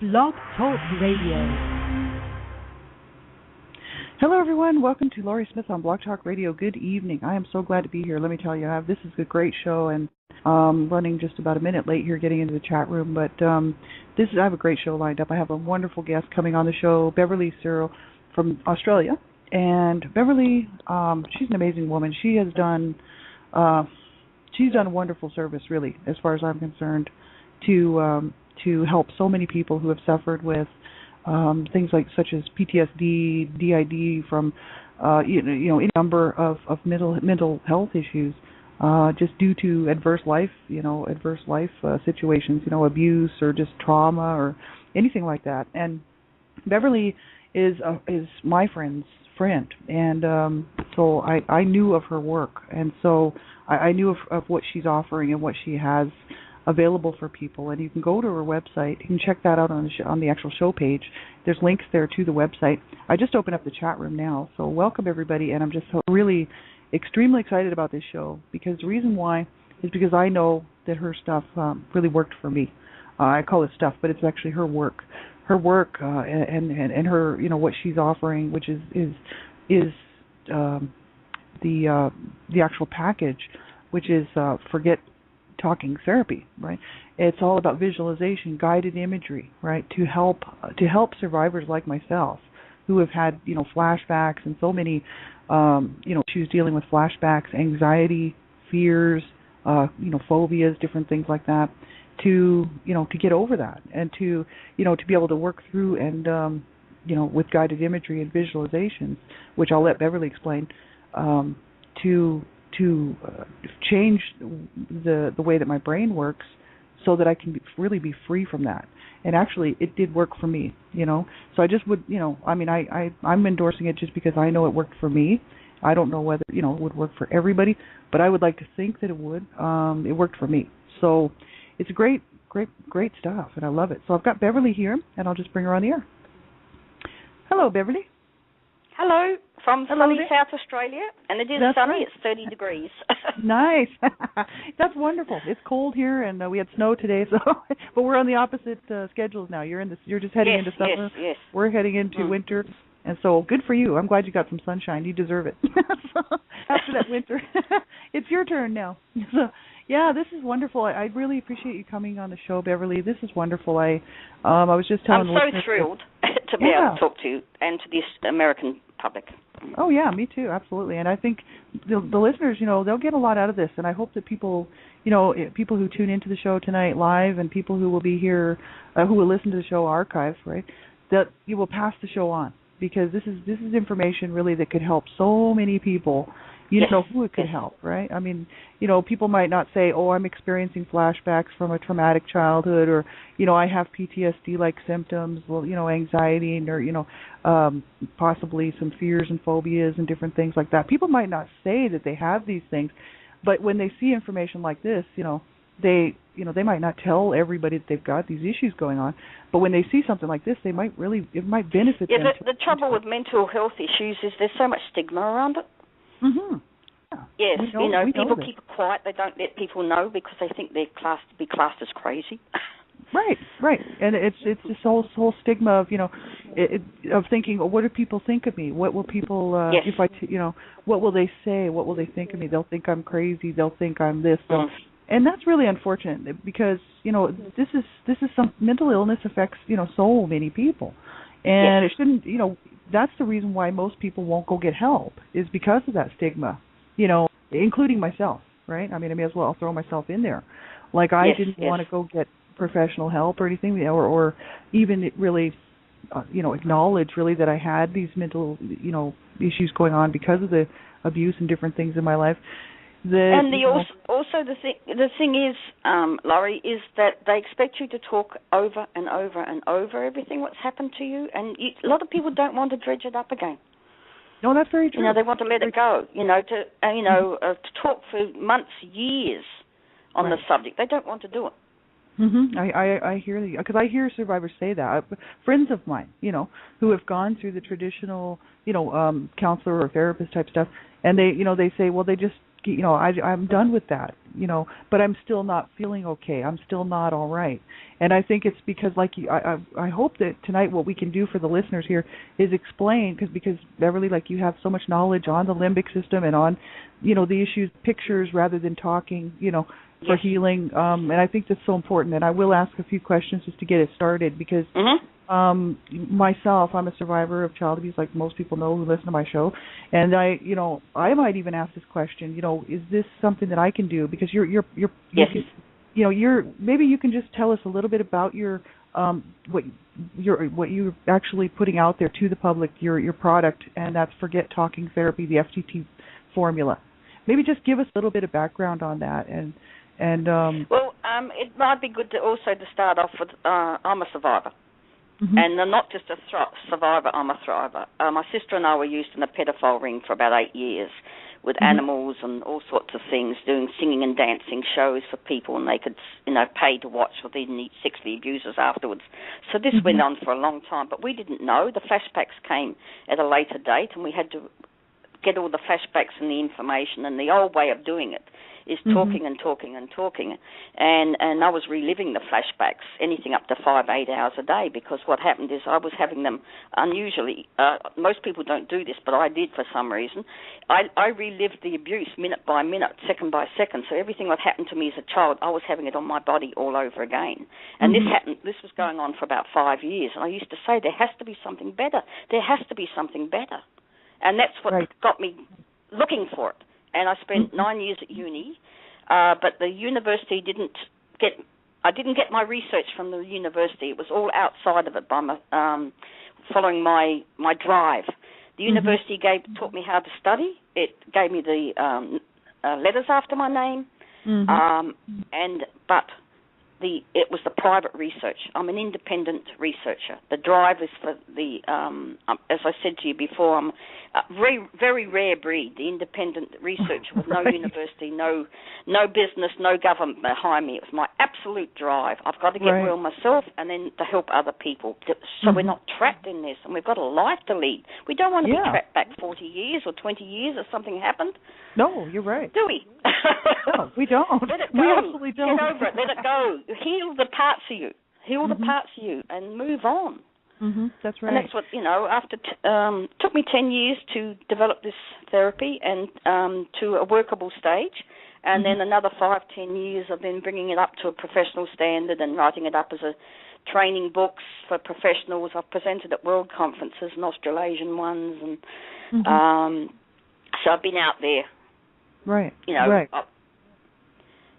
Blog Talk Radio. Hello, everyone. Welcome to Laurie Smith on Blog Talk Radio. Good evening. I am so glad to be here. Let me tell you, this is a great show, and running just about a minute late here getting into the chat room, but I have a great show lined up. I have a wonderful guest coming on the show, Beverley Searle from Australia. And Beverley, she's an amazing woman. She has done wonderful service, really, as far as I'm concerned, to help so many people who have suffered with things like such as PTSD, DID, from any number of mental health issues, just due to adverse life situations, abuse or just trauma or anything like that. And Beverley is my friend's friend, and so I knew of her work, and so I knew of what she's offering and what she has available for people. And you can go to her website. You can check that out on the actual show page. There's links there to the website. I just opened up the chat room now, so welcome everybody. And I'm just really extremely excited about this show, because the reason why is because I know that her stuff really worked for me. I call it stuff, but it's actually her work. Her work and her, what she's offering, which is the actual package, which is forget talking therapy, right? It's all about visualization, guided imagery, right? To help survivors like myself who have had, flashbacks and so many, issues dealing with flashbacks, anxiety, fears, phobias, different things like that, to get over that, and to be able to work through and, with guided imagery and visualizations, which I'll let Beverley explain, to change the way that my brain works, so that I can really be free from that. And actually, it did work for me, So I just would, I'm endorsing it just because I know it worked for me. I don't know whether, it would work for everybody, but I would like to think that it would. It worked for me. So it's great stuff, and I love it. So I've got Beverley here, and I'll just bring her on the air. Hello, Beverley. Hello, from sunny South Australia, and it is sunny. Right. It's 30 degrees. Nice. That's wonderful. It's cold here, and we had snow today, but we're on the opposite schedules now. You're just heading into summer. Yes. We're heading into winter, and so good for you. I'm glad you got some sunshine. You deserve it. After that winter, it's your turn now. So, yeah, this is wonderful. I really appreciate you coming on the show, Beverley. This is wonderful. I was just telling I'm so thrilled to be able to talk to you and to this American public. Oh, yeah, me too, absolutely. And I think the listeners, they'll get a lot out of this. And I hope that people, people who tune into the show tonight live, and people who will be here, who will listen to the show archive, right, that you will pass the show on, because this is information really that could help so many people. You don't know who it could help, right? I mean, people might not say, oh, I'm experiencing flashbacks from a traumatic childhood, or, I have PTSD-like symptoms, well, anxiety, or, possibly some fears and phobias and different things like that. People might not say that they have these things, but when they see information like this, they might not tell everybody that they've got these issues going on, but when they see something like this, it might benefit them. Yeah, the trouble with mental health issues is there's so much stigma around it. Mm-hmm. Yeah. Yes, people keep it quiet. They don't let people know because they think they're classed as crazy. Right, and it's this whole stigma of of thinking, oh, what do people think of me? What will people if I what will they say? What will they think of me? They'll think I'm crazy. They'll think I'm this. And that's really unfortunate, because this is some mental illness affects so many people, and it shouldn't. That's the reason why most people won't go get help, is because of that stigma, including myself, right? I mean, I may as well throw myself in there. Like, I didn't want to go get professional help or anything, or even really, acknowledge really that I had these mental, issues going on because of the abuse and different things in my life. The thing is, Laurie, is that they expect you to talk over and over and over everything what's happened to you, and a lot of people don't want to dredge it up again. No, that's very true. They want to let it go. To talk for months, years on the subject. They don't want to do it. Mm-hmm. I hear you, because I hear survivors say that. Friends of mine, who have gone through the traditional, counselor or therapist type stuff, and they say, well, they just, I'm done with that. but I'm still not feeling okay. I'm still not all right. And I think it's because, like I hope that tonight what we can do for the listeners here is explain, because Beverley, like, you have so much knowledge on the limbic system and on, the issues, pictures rather than talking, for healing. And I think that's so important. And I will ask a few questions just to get it started, because myself, I'm a survivor of child abuse, like most people know who listen to my show. And I might even ask this question, is this something that I can do? Because you're maybe you can just tell us a little bit about your what you're actually putting out there to the public, your product, and that's Forget Talking Therapy, the FTT formula. Maybe just give us a little bit of background on that, and it might be good to start off with I'm a survivor. And I'm not just a survivor, I'm a thriver. My sister and I were used in a pedophile ring for about 8 years with animals and all sorts of things, doing singing and dancing shows for people, and they could, pay to watch, or they'd need sexually abuse us afterwards. So this went on for a long time, but we didn't know. The flashbacks came at a later date, and we had to get all the flashbacks and the information, and the old way of doing it is talking and talking and talking. And I was reliving the flashbacks, anything up to 5-8 hours a day, because what happened is I was having them unusually. Most people don't do this, but I did for some reason. I relived the abuse minute by minute, second by second. So everything that happened to me as a child, I was having it on my body all over again. And this was going on for about 5 years. And I used to say, there has to be something better. There has to be something better. And that's what got me looking for it. And I spent 9 years at uni, but the university I didn't get my research from the university. It was all outside of it by following my drive. The university taught me how to study. It gave me the letters after my name, but it was the private research. I'm an independent researcher. The drive is for the, as I said to you before, I'm a very, very rare breed, the independent researcher with no university, no business, no government behind me. It was my absolute drive. I've got to get well myself and then to help other people, so we're not trapped in this, and we've got a life to lead. We don't want to be trapped back 40 years or 20 years if something happened. No, you're right. Do we? No, we don't. Let it go. We absolutely don't. Get over it. Let it go. Heal the parts of you. Heal the parts of you and move on. That's right. And that's what, after took me 10 years to develop this therapy and to a workable stage, and then another 5-10 years of then bringing it up to a professional standard and writing it up as a training books for professionals. I've presented at world conferences and Australasian ones, and so I've been out there. Right.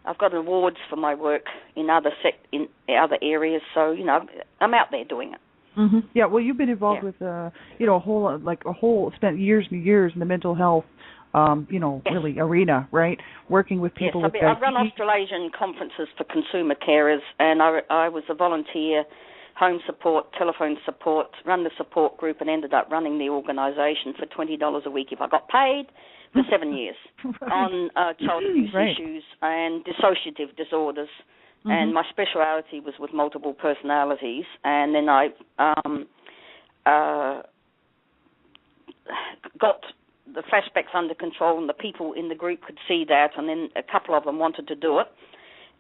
I've got awards for my work in other areas, so I'm out there doing it. Yeah, well, you've been involved with a whole spent years and years in the mental health, really arena, right? Working with people with I've run Australasian conferences for consumer carers, and I was a volunteer, home support, telephone support, run the support group, and ended up running the organisation for $20 a week if I got paid for 7 years on child abuse issues and dissociative disorders. And my speciality was with multiple personalities. And then I got the flashbacks under control, and the people in the group could see that. And then a couple of them wanted to do it.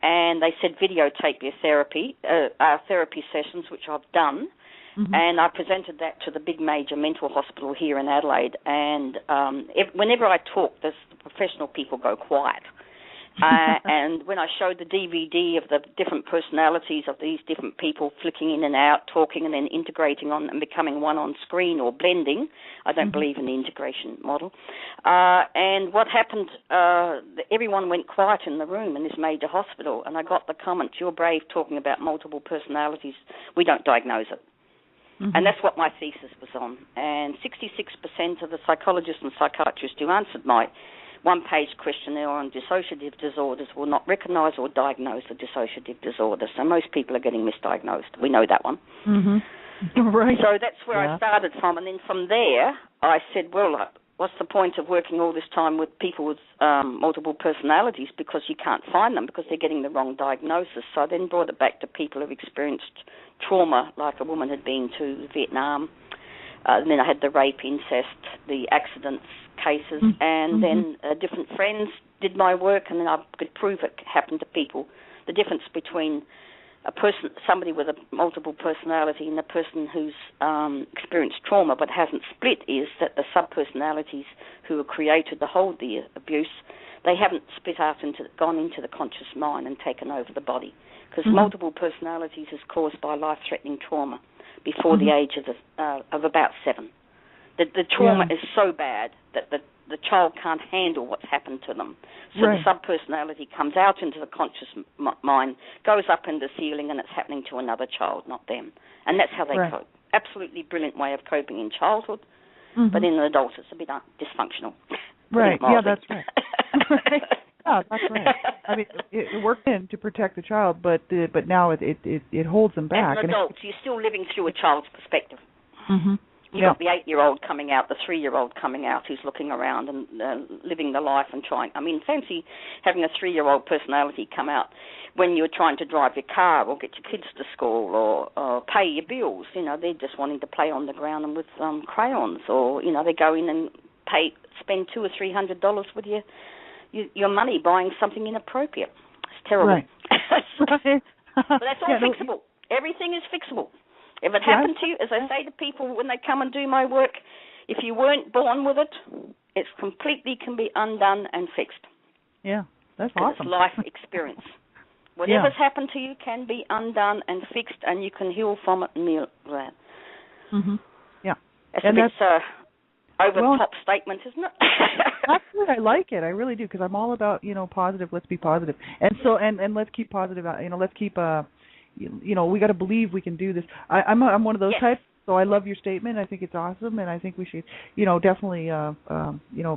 And they said, videotape your therapy, our therapy sessions, which I've done. And I presented that to the big major mental hospital here in Adelaide. And whenever I talk, the professional people go quiet. And when I showed the DVD of the different personalities of these different people flicking in and out, talking and then integrating on and becoming one on screen or blending, I don't believe in the integration model. And what happened, everyone went quiet in the room in this major hospital, and I got the comment, "You're brave talking about multiple personalities. We don't diagnose it." And that's what my thesis was on. And 66% of the psychologists and psychiatrists who answered my one-page questionnaire on dissociative disorders will not recognise or diagnose a dissociative disorder. So most people are getting misdiagnosed. We know that one. Right. So that's where I started from. And then from there, I said, well, what's the point of working all this time with people with multiple personalities, because you can't find them because they're getting the wrong diagnosis. So I then brought it back to people who've experienced trauma, like a woman had been to Vietnam. And then I had the rape, incest, the accidents, cases, and then different friends did my work, and then I could prove it happened to people. The difference between somebody with a multiple personality and a person who's experienced trauma but hasn't split is that the subpersonalities who were created to hold the abuse, they haven't split out gone into the conscious mind and taken over the body. Because multiple personalities is caused by life-threatening trauma before the age of about 7. The trauma is so bad that the child can't handle what's happened to them. So the subpersonality comes out into the conscious mind, goes up in the ceiling, and it's happening to another child, not them. And that's how they cope. Absolutely brilliant way of coping in childhood, but in adults it's a bit dysfunctional. Right, yeah, that's right. Yeah, that's right. I mean, it worked in to protect the child, but now it holds them back. As an adult, you're still living through a child's perspective. You've got the 8-year-old coming out, the 3-year-old coming out who's looking around and living the life and trying. I mean, fancy having a 3-year-old personality come out when you're trying to drive your car or get your kids to school or pay your bills. You know, they're just wanting to play on the ground and with crayons, or, you know, they go in and spend $200 or $300 with your money buying something inappropriate. It's terrible. Right. But that's all fixable. Everything is fixable. If it happened to you, as I say to people when they come and do my work, if you weren't born with it, it completely can be undone and fixed. Yeah, that's awesome. It's life experience. Whatever's happened to you can be undone and fixed, and you can heal from it and heal that. Yeah. It's a bit over-the-top statement, isn't it? That's good. I like it. I really do, because I'm all about, positive. Let's be positive. And so, and let's keep positive. Let's keep we got to believe we can do this. I'm one of those types, so I love your statement. I think it's awesome, and I think we should, definitely,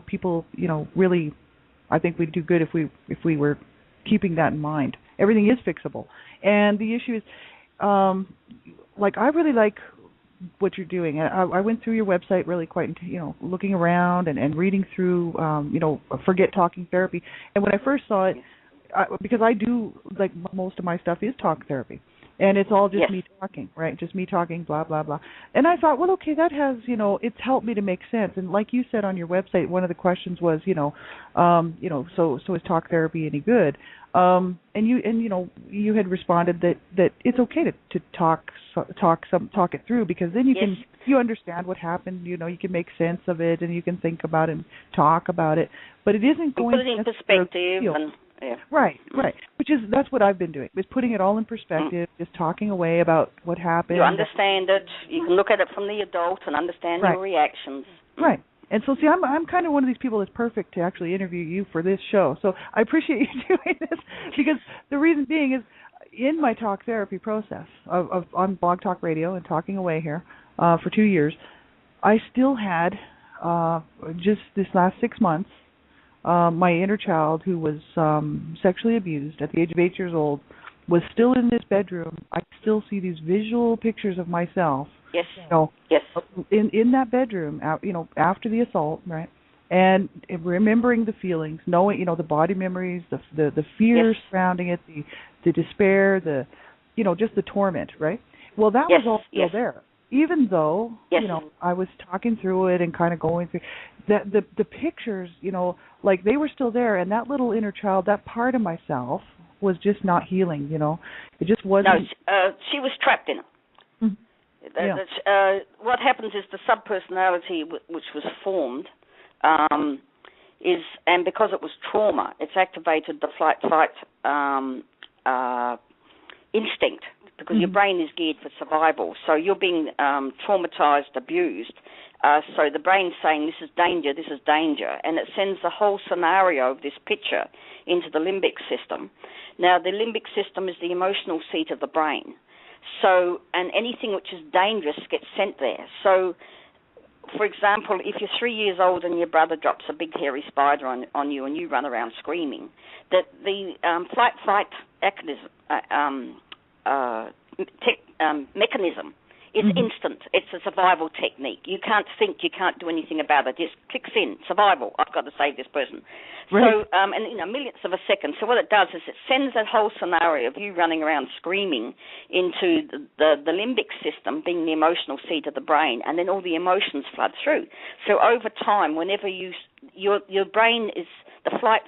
people, really, I think we'd do good if we were keeping that in mind. Everything is fixable, and the issue is, I really like what you're doing. I went through your website really quite, looking around and reading through, Forget Talking Therapy, and when I first saw it. Because I do, like, most of my stuff is talk therapy, and it's all just me talking, right? Just me talking, blah, blah, blah. And I thought, well, okay, that has, it's helped me to make sense. And like you said on your website, one of the questions was, so is talk therapy any good? And you had responded that it's okay to talk it through, because then you understand what happened, you can make sense of it, and you can think about it and talk about it. But it isn't going to put it in perspective and Right. That's what I've been doing, is putting it all in perspective, just talking away about what happened. You understand it. You can look at it from the adult and understand your reactions. Right. And so, see, I'm kind of one of these people that's perfect to actually interview you for this show. So I appreciate you doing this, because the reason being is, in my talk therapy process on Blog Talk Radio and talking away here for 2 years, I still had, just this last 6 months, my inner child, who was sexually abused at the age of 8 years old, was still in this bedroom. I still see these visual pictures of myself. In that bedroom, after the assault, right? And remembering the feelings, knowing, the body memories, the fears surrounding it, the despair, just the torment, right? Well, that was all still there. Even though, I was talking through it and kind of going through the pictures, like they were still there, and that little inner child, that part of myself, was just not healing, It just wasn't. No, she was trapped in it. What happens is the subpersonality, which was formed, and because it was trauma, it's activated the flight-fight instinct, because your brain is geared for survival. So you're being traumatized, abused. So the brain's saying, this is danger, and it sends the whole scenario of this picture into the limbic system. Now, the limbic system is the emotional seat of the brain. So, and anything which is dangerous gets sent there. So, for example, if you're 3 years old and your brother drops a big hairy spider on you and you run around screaming, that the flight-fight mechanism It's instant. It's a survival technique. You can't think. You can't do anything about it. It just clicks in. Survival. I've got to save this person. Right. So, and millionths of a second. So what it does is it sends that whole scenario of you running around screaming into the limbic system, being the emotional seat of the brain, and then all the emotions flood through. So over time, whenever your brain is, the flight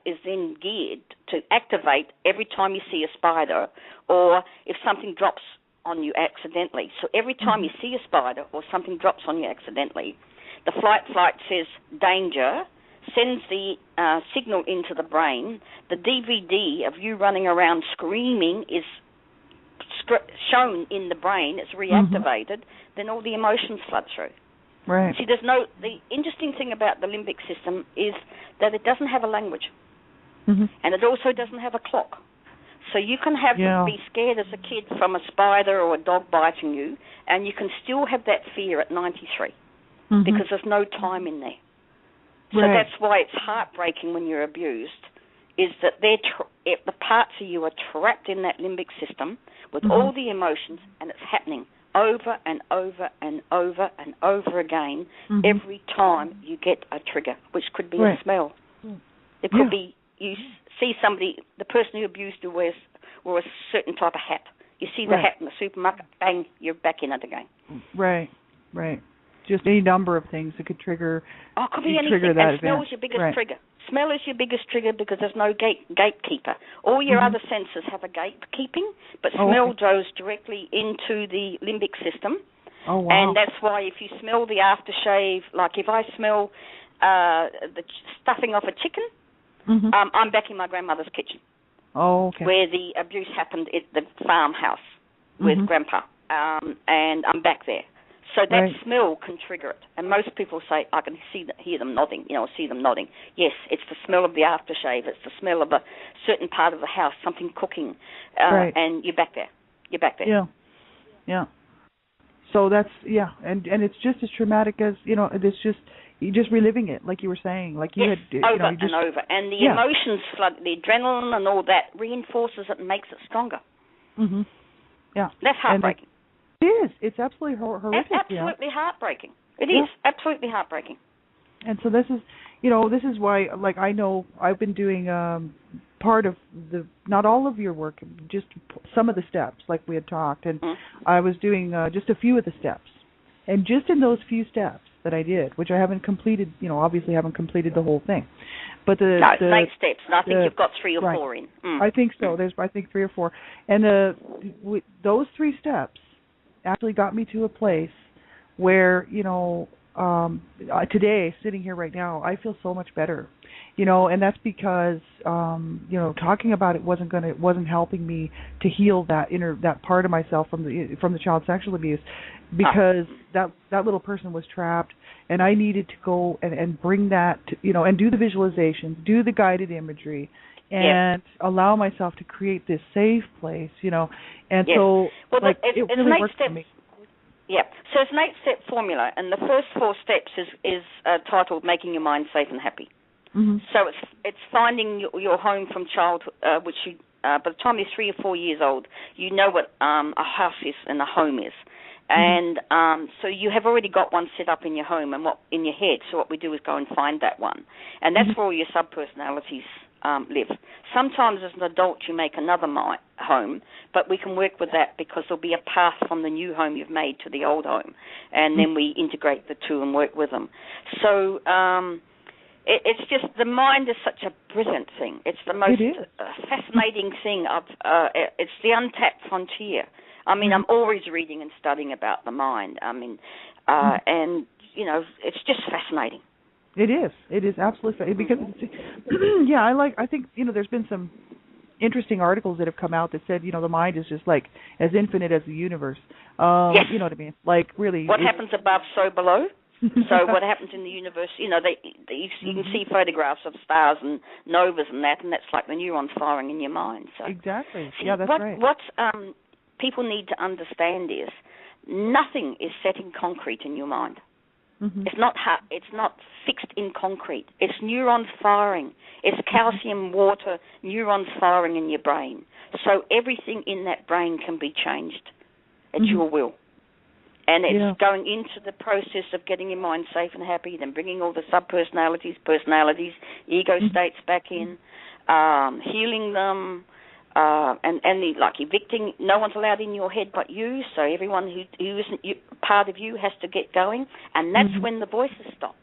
is then geared to activate every time you see a spider or if something drops on you accidentally. So every time you see a spider or something drops on you accidentally, the flight says danger, sends the signal into the brain. The DVD of you running around screaming is shown in the brain. It's reactivated. Then all the emotions flood through. Right. See, the interesting thing about the limbic system is that it doesn't have a language. And it also doesn't have a clock. So you can be scared as a kid from a spider or a dog biting you, and you can still have that fear at 93 because there's no time in there. So that's why it's heartbreaking when you're abused, is that the parts of you are trapped in that limbic system with all the emotions, and it's happening over and over and over and over again every time you get a trigger, which could be a smell. It could be you see somebody, the person who abused you wore a certain type of hat. You see the hat in the supermarket, bang, you're back in it again. Right. Just any number of things that could trigger. Oh, it could be anything. And smell is your biggest trigger. Smell is your biggest trigger because there's no gatekeeper. All your other senses have a gatekeeping, but smell goes directly into the limbic system. Oh, wow. And that's why if you smell the aftershave, like if I smell the stuffing off a chicken, I'm back in my grandmother's kitchen. Oh, okay. Where the abuse happened at the farmhouse with Grandpa, and I'm back there. So that smell can trigger it. And most people say, I can hear them nodding, see them nodding. Yes, it's the smell of the aftershave. It's the smell of a certain part of the house, something cooking, and you're back there. Yeah. So that's, and it's just as traumatic as, it's just, you're just reliving it, like you were saying. Like you had, over and over. And the emotions flood, the adrenaline and all that reinforces it and makes it stronger. Yeah. That's heartbreaking. It is. It's absolutely horrific. It's absolutely heartbreaking. It is absolutely heartbreaking. And so this is why, like, I know I've been doing part of not all of your work, just some of the steps, like we had talked, and I was doing just a few of the steps. And just in those few steps that I did, which I haven't completed, obviously haven't completed the whole thing. But the 8 steps, and I think you've got 3 or 4 in. I think so. There's, I think, 3 or 4. And those 3 steps actually got me to a place where, today, sitting here right now, I feel so much better, and that's because, talking about it wasn't helping me to heal that part of myself from the child sexual abuse, because that little person was trapped, and I needed to go and bring that, and do the visualizations, do the guided imagery, and allow myself to create this safe place, and so it really worked for me. Yeah, so it's an 8-step formula, and the first 4 steps is titled "Making Your Mind Safe and Happy." So it's finding your home from childhood, which you by the time you're 3 or 4 years old, you know what a house is and a home is, and so you have already got one set up in your home and in your head. So what we do is go and find that one, and that's where all your subpersonalities live. Sometimes as an adult you make another home, but we can work with that because there'll be a path from the new home you've made to the old home, and then we integrate the two and work with them. So it's just, the mind is such a brilliant thing. It's the most fascinating thing. It's the untapped frontier. I mean, I'm always reading and studying about the mind. I mean, and, it's just fascinating. It is absolutely, because I think there's been some interesting articles that have come out that said the mind is just like as infinite as the universe. You know what I mean? Like, really, what happens above, so below. So what happens in the universe? You can see photographs of stars and novas and that's like the neurons firing in your mind. So exactly. See, that's right. What people need to understand is nothing is set in concrete in your mind. It's not fixed in concrete. It's neurons firing. It's calcium, water, neurons firing in your brain. So everything in that brain can be changed at your will. And it's going into the process of getting your mind safe and happy, then bringing all the sub-personalities, personalities, ego states back in, healing them, and like evicting. No one's allowed in your head but you, so everyone who isn't part of you has to get going, and that's when the voices stop.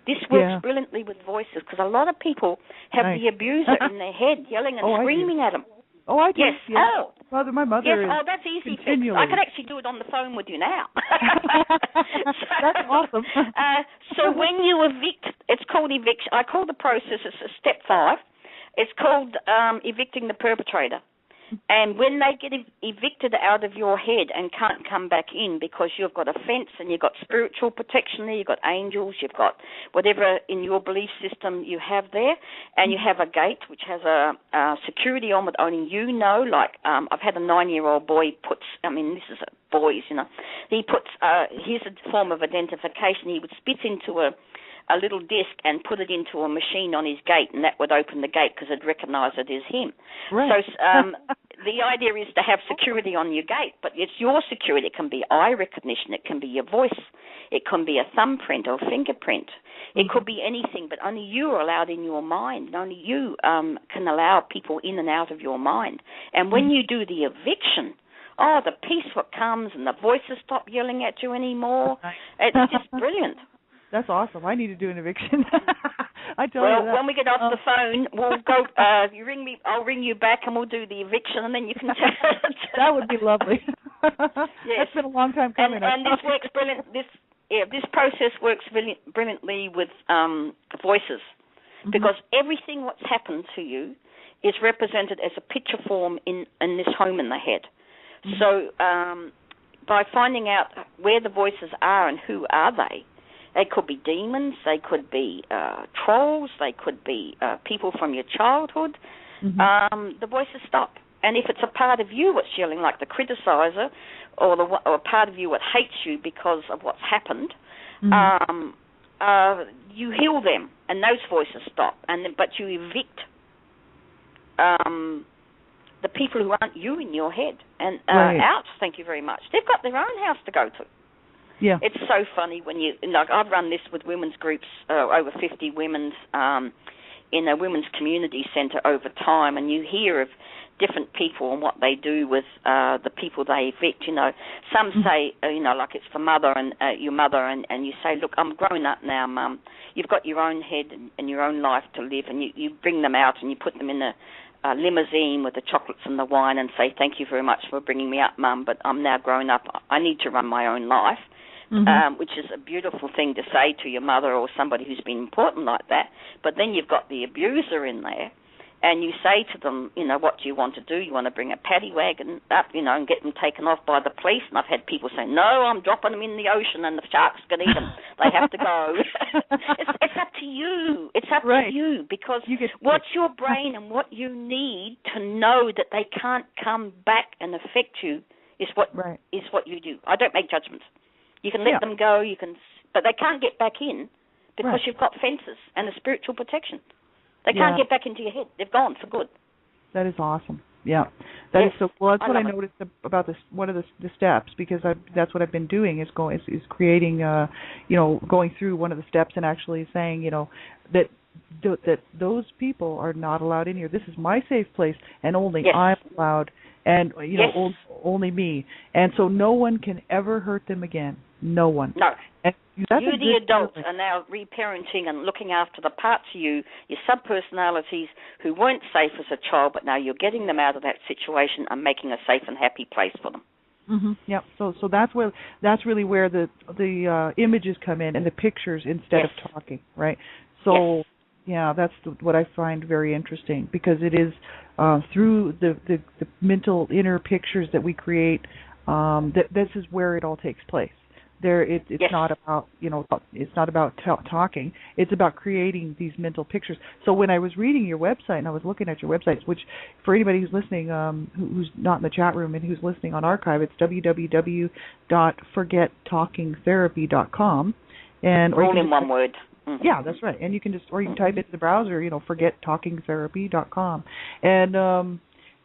This works brilliantly with voices, because a lot of people have the abuser in their head yelling and screaming at them. Oh, I do. Yes. Oh, my mother. Yes. Is That's easy. I could actually do it on the phone with you now. That's awesome. So when you evict, it's called eviction. I call the process, it's step 5. It's called evicting the perpetrator. And when they get evicted out of your head and can't come back in because you've got a fence and you've got spiritual protection there, you've got angels, you've got whatever in your belief system you have there, and you have a gate which has a security on that only you know. Like I've had a 9-year-old boy this is boys, he puts, here's a form of identification. He would spit into a little disc and put it into a machine on his gate, and that would open the gate because it'd recognise it as him. Right. So the idea is to have security on your gate, but it's your security. It can be eye recognition. It can be your voice. It can be a thumbprint or fingerprint. It could be anything, but only you are allowed in your mind, and only you can allow people in and out of your mind. And when you do the eviction, the peace what comes, and the voices stop yelling at you anymore. It's just brilliant. That's awesome. I need to do an eviction. I tell you that. When we get off the phone, we'll go. You ring me. I'll ring you back, and we'll do the eviction, and then you can. That would be lovely. Yes. That's been a long time coming. And this works brilliant. This process works brilliantly with voices, because everything what's happened to you is represented as a picture form in this home in the head. So by finding out where the voices are and who are they. They could be demons, they could be trolls, they could be people from your childhood. The voices stop. And if it's a part of you what's yelling, like the criticizer, or a part of you that hates you because of what's happened, you heal them, and those voices stop. But you evict the people who aren't you in your head. And out, thank you very much. They've got their own house to go to. Yeah. It's so funny when I've run this with women's groups, over 50 women's in a women's community centre over time, and you hear of different people and what they do with the people they evict. Some say, like it's the mother and your mother, and you say, look, I'm grown up now, Mum. You've got your own head and your own life to live, and you bring them out and you put them in a limousine with the chocolates and the wine and say, thank you very much for bringing me up, Mum, but I'm now grown up. I need to run my own life. Which is a beautiful thing to say to your mother or somebody who's been important like that. But then you've got the abuser in there, and you say to them, what do you want to do? You want to bring a paddy wagon up, and get them taken off by the police? And I've had people say, no, I'm dropping them in the ocean and the sharks can eat them. They have to go. It's up to you. It's up to you, because what's your brain and what you need to know that they can't come back and affect you is what you do. I don't make judgments. You can let them go, but they can't get back in because you've got fences and a spiritual protection. They can't get back into your head. They've gone for good. That is awesome. Yeah, that is so cool. That's what I noticed about this. One of the steps, because that's what I've been doing is creating, going through one of the steps and actually saying, that those people are not allowed in here. This is my safe place, and only I'm allowed. And only me, and so no one can ever hurt them again. No one. No. And you, the adults, are now reparenting and looking after the parts of you, your sub-personalities who weren't safe as a child, but now you're getting them out of that situation and making a safe and happy place for them. Yeah. So that's really where the images come in and the pictures instead of talking, right? So. Yeah, that's what I find very interesting, because it is through the mental inner pictures that we create that this is where it all takes place. It's not about it's not about talking. It's about creating these mental pictures. So when I was reading your website and I was looking at your websites, which for anybody who's listening, who's not in the chat room and who's listening on archive, it's www.forgettalkingtherapy.com, and all in one word. Yeah, that's right. And you can you can type it in the browser, forgettalkingtherapy.com. And,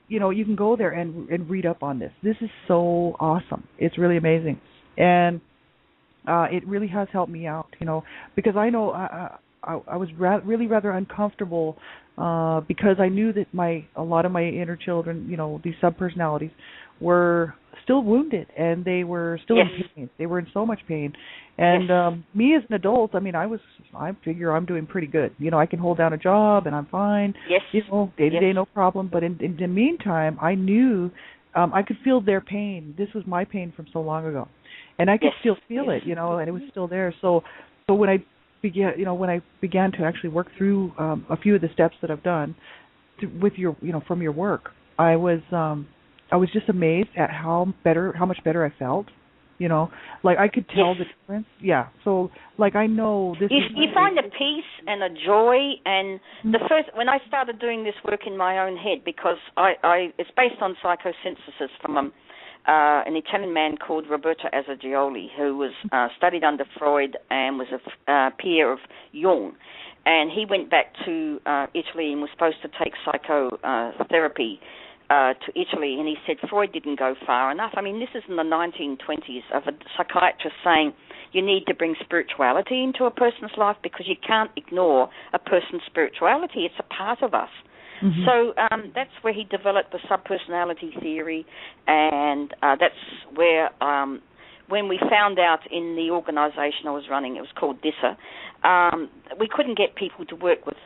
you can go there and read up on this. This is so awesome. It's really amazing. And it really has helped me out, because I know I was really rather uncomfortable because I knew that a lot of my inner children, these subpersonalities, were still wounded and they were still in pain. They were in so much pain. And me as an adult, I figure I'm doing pretty good. I can hold down a job and I'm fine. Yes. Day to day, no problem. But in the meantime, I knew I could feel their pain. This was my pain from so long ago. And I could still feel it, and it was still there. So when I began to actually work through a few of the steps that I've done with your, from your work, I was just amazed at how much better I felt. Like I could tell the difference. Yeah. So like I know this. You find a peace and a joy, and when I started doing this work in my own head, because it's based on psychosynthesis from an Italian man called Roberto Assagioli, who was studied under Freud and was a peer of Jung. And he went back to Italy and was supposed to take psychotherapy to Italy, and he said Freud didn't go far enough. I mean, this is in the 1920s of a psychiatrist saying you need to bring spirituality into a person's life because you can't ignore a person's spirituality. It's a part of us. Mm-hmm. So that's where he developed the subpersonality theory, and that's where when we found out in the organisation I was running, it was called DISA, we couldn't get people to work with,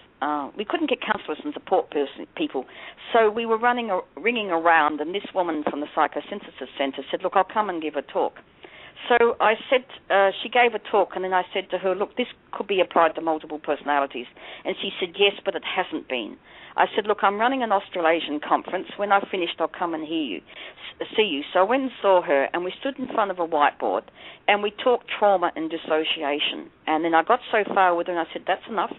we couldn't get counsellors and support people. So we were ringing around, and this woman from the Psychosynthesis Centre said, look, I'll come and give a talk. So I said, she gave a talk, and then I said to her, look, this could be applied to multiple personalities. And she said, yes, but it hasn't been. I said, look, I'm running an Australasian conference. When I've finished, I'll come and see you. So I went and saw her, and we stood in front of a whiteboard, and we talked trauma and dissociation. And then I got so far with her, and I said, that's enough.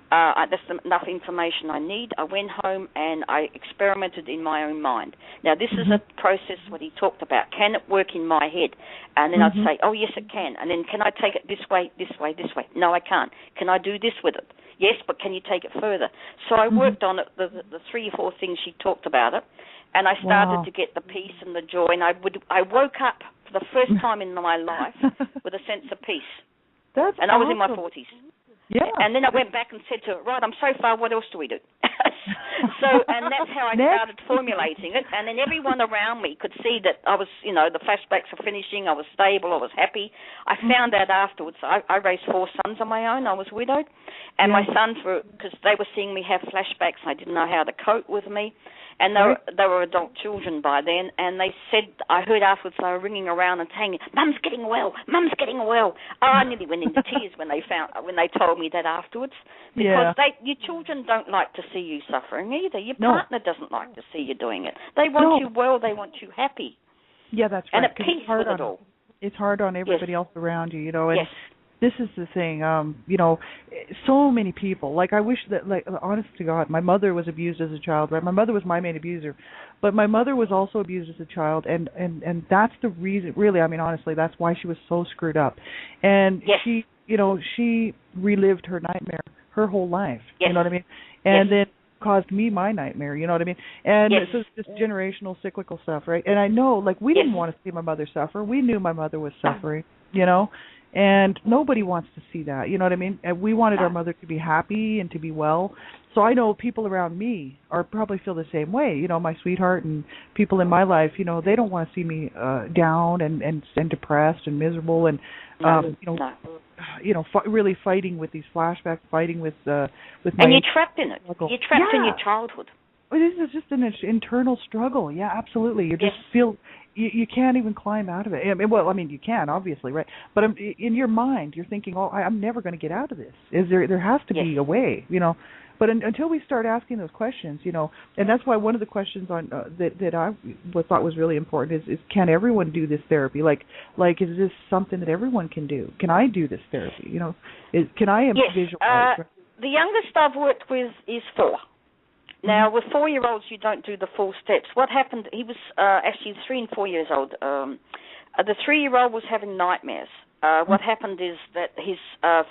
That's enough information I need. I went home and I experimented in my own mind. Now, this is a process what he talked about. Can it work in my head? And then I'd say, oh, yes, it can. And then can I take it this way, this way, this way? No, I can't. Can I do this with it? Yes, but can you take it further? So I worked on it, the 3 or 4 things she talked about it, and I started to get the peace and the joy. And I woke up for the first time in my life with a sense of peace. That's and awesome. I was in my 40s. Yeah. And then I went back and said to her, right, I'm so far, what else do we do? And that's how I started formulating it. And then everyone around me could see that I was, the flashbacks were finishing, I was stable, I was happy. I found out afterwards, I raised 4 sons on my own, I was widowed. And my sons because they were seeing me have flashbacks, I didn't know how to cope with me. And they were adult children by then, and they said, I heard afterwards they were ringing around and saying, Mum's getting well, Mum's getting well. I nearly went into tears when they told me that afterwards, because your children don't like to see you suffering either. Your partner doesn't like to see you doing it. They want you well, they want you happy. Yeah, that's right. And at peace with it all. It's hard on everybody else around you, and this is the thing, so many people, like I wish that, like, honest to God, my mother was abused as a child, right? My mother was my main abuser, but my mother was also abused as a child, and that's the reason, really, I mean, honestly, that's why she was so screwed up. And she, she relived her nightmare her whole life, you know what I mean? And then caused me my nightmare, you know what I mean? And so it's just generational cyclical stuff, right? And I know, like, we didn't want to see my mother suffer. We knew my mother was suffering, and nobody wants to see that, you know what I mean? And we wanted our mother to be happy and to be well. So I know people around me probably feel the same way, my sweetheart and people in my life, they don't want to see me down and depressed and miserable and, really fighting with these flashbacks, fighting with my... And you're trapped in it. You're trapped in your childhood. This is just an internal struggle. Yeah, absolutely. You just feel... You can't even climb out of it. I mean, you can, obviously, right? But in your mind, you're thinking, "Oh, I'm never going to get out of this. There has to be a way, But until we start asking those questions, and that's why one of the questions on that I thought was really important is can everyone do this therapy? Like is this something that everyone can do? Can I do this therapy? Can I visualize? The youngest I've worked with is 4. Now, with 4-year-olds, you don't do the full steps. What happened, he was actually 3 and 4 years old. The 3-year-old was having nightmares. What happened is that his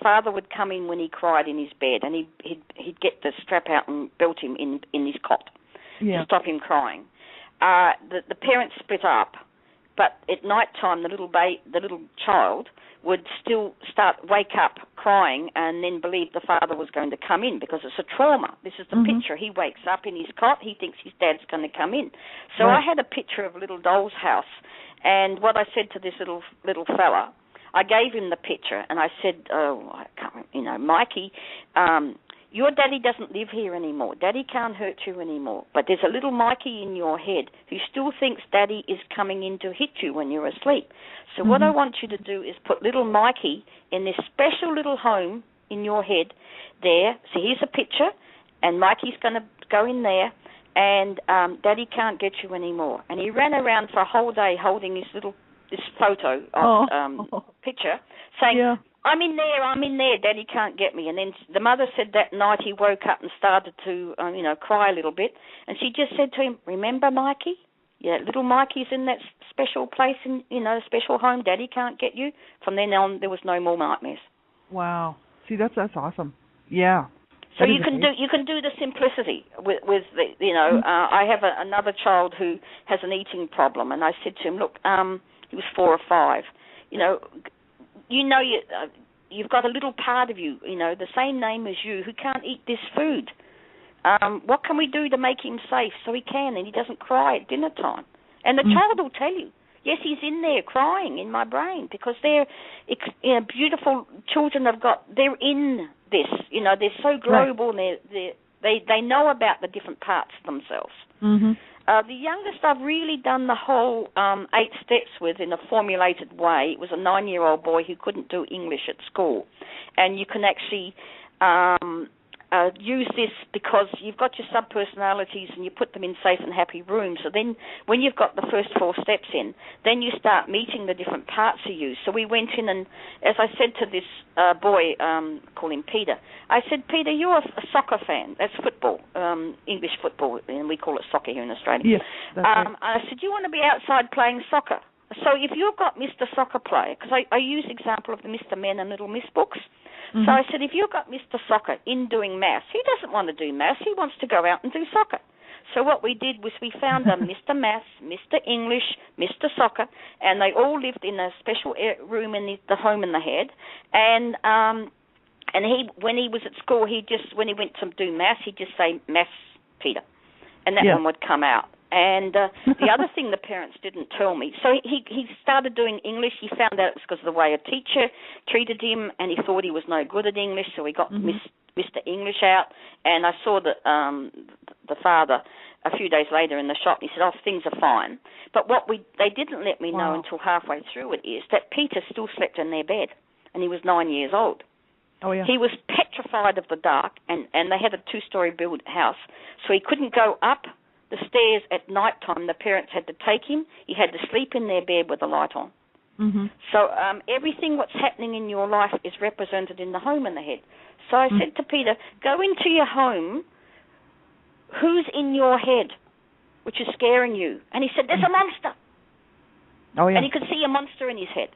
father would come in when he cried in his bed, and he'd get the strap out and belt him in his cot to stop him crying. The parents split up, but at night time the little child would still wake up crying and then believe the father was going to come in because it's a trauma. This is the picture. He wakes up in his cot. He thinks his dad's going to come in. So I had a picture of a little doll's house, and what I said to this little fella, I gave him the picture, and I said, I can't remember, Mikey, your daddy doesn't live here anymore. Daddy can't hurt you anymore. But there's a little Mikey in your head who still thinks Daddy is coming in to hit you when you're asleep. So what I want you to do is put little Mikey in this special little home in your head there. So here's a picture, and Mikey's going to go in there, and Daddy can't get you anymore. And he ran around for a whole day holding this photo of picture, saying, I'm in there, Daddy can't get me. And then the mother said that night he woke up and started to, cry a little bit. And she just said to him, remember, Mikey? Yeah, little Mikey's in that special place, in special home. Daddy can't get you. From then on, there was no more nightmares. Wow. See, that's awesome. Yeah. So you can do the simplicity with the, I have another child who has an eating problem, and I said to him, look, he was 4 or 5, you've got a little part of you, the same name as you, who can't eat this food. What can we do to make him safe so he can and he doesn't cry at dinner time? And the child will tell you, yes, he's in there crying in my brain because they're beautiful children. They're in this, they're so global. Right. And they know about the different parts of themselves. Mm-hmm. The youngest I've really done the whole 8 steps with in a formulated way. It was a 9-year-old boy who couldn't do English at school. And you can actually use this because you've got your sub-personalities and you put them in safe and happy rooms. So then when you've got the first 4 steps in, then you start meeting the different parts of you. So we went in and, as I said to this boy, call him Peter, I said, Peter, you're a soccer fan. That's football, English football, and we call it soccer here in Australia. Yes, that's right. I said, you want to be outside playing soccer? So if you've got Mr. Soccer Player, because I use example of the Mr. Men and Little Miss books. Mm-hmm. So I said, if you've got Mr. Soccer in doing maths, he doesn't want to do maths. He wants to go out and do soccer. So what we did was we found a Mr. Maths, Mr. English, Mr. Soccer, and they all lived in a special room in the home in the head. And when he was at school, when he went to do maths, he'd just say, Maths, Peter. And that one would come out. And the other thing the parents didn't tell me, so he started doing English. He found out it was because of the way a teacher treated him, and he thought he was no good at English, so he got Mr. English out. And I saw the father a few days later in the shop, and he said, things are fine. But they didn't let me know until halfway through it is that Peter still slept in their bed, and he was 9 years old. Oh, yeah. He was petrified of the dark, and they had a 2-story built house, so he couldn't go up the stairs at night time. The parents had to take him. He had to sleep in their bed with the light on. Mm-hmm. So everything what's happening in your life is represented in the home in the head. So I said to Peter, go into your home. Who's in your head, which is scaring you? And he said, there's a monster. Oh, yeah. And he could see a monster in his head.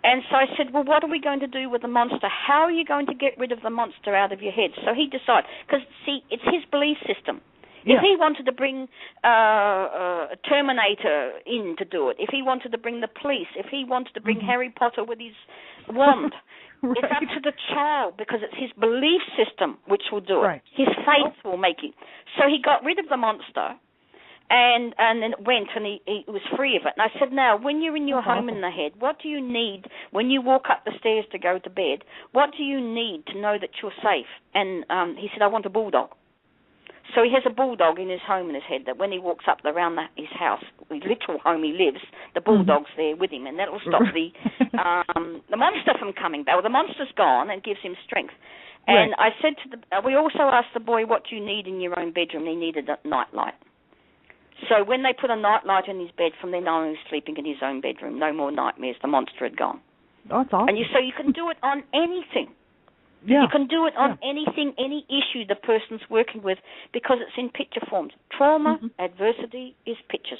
And so I said, well, what are we going to do with the monster? How are you going to get rid of the monster out of your head? So he decided, because, see, it's his belief system. Yeah. If he wanted to bring a Terminator in to do it, if he wanted to bring the police, if he wanted to bring Harry Potter with his wand, right. It's up to the child because it's his belief system which will do it. Right. His faith will make it. So he got rid of the monster and then it went and he was free of it. And I said, now, when you're in your home in the head, what do you need when you walk up the stairs to go to bed? What do you need to know that you're safe? And he said, I want a bulldog. So he has a bulldog in his home in his head that when he walks up around his house, his literal home he lives, the bulldog's there with him, and that will stop the monster from coming back. Well, the monster's gone and gives him strength. And I said to we also asked the boy, what do you need in your own bedroom? He needed a nightlight. So when they put a nightlight in his bed, from then on he was sleeping in his own bedroom. No more nightmares. The monster had gone. Oh, that's awesome. And so you can do it on anything. Yeah. You can do it on anything, any issue the person's working with because it's in picture forms. Trauma, adversity is pictures.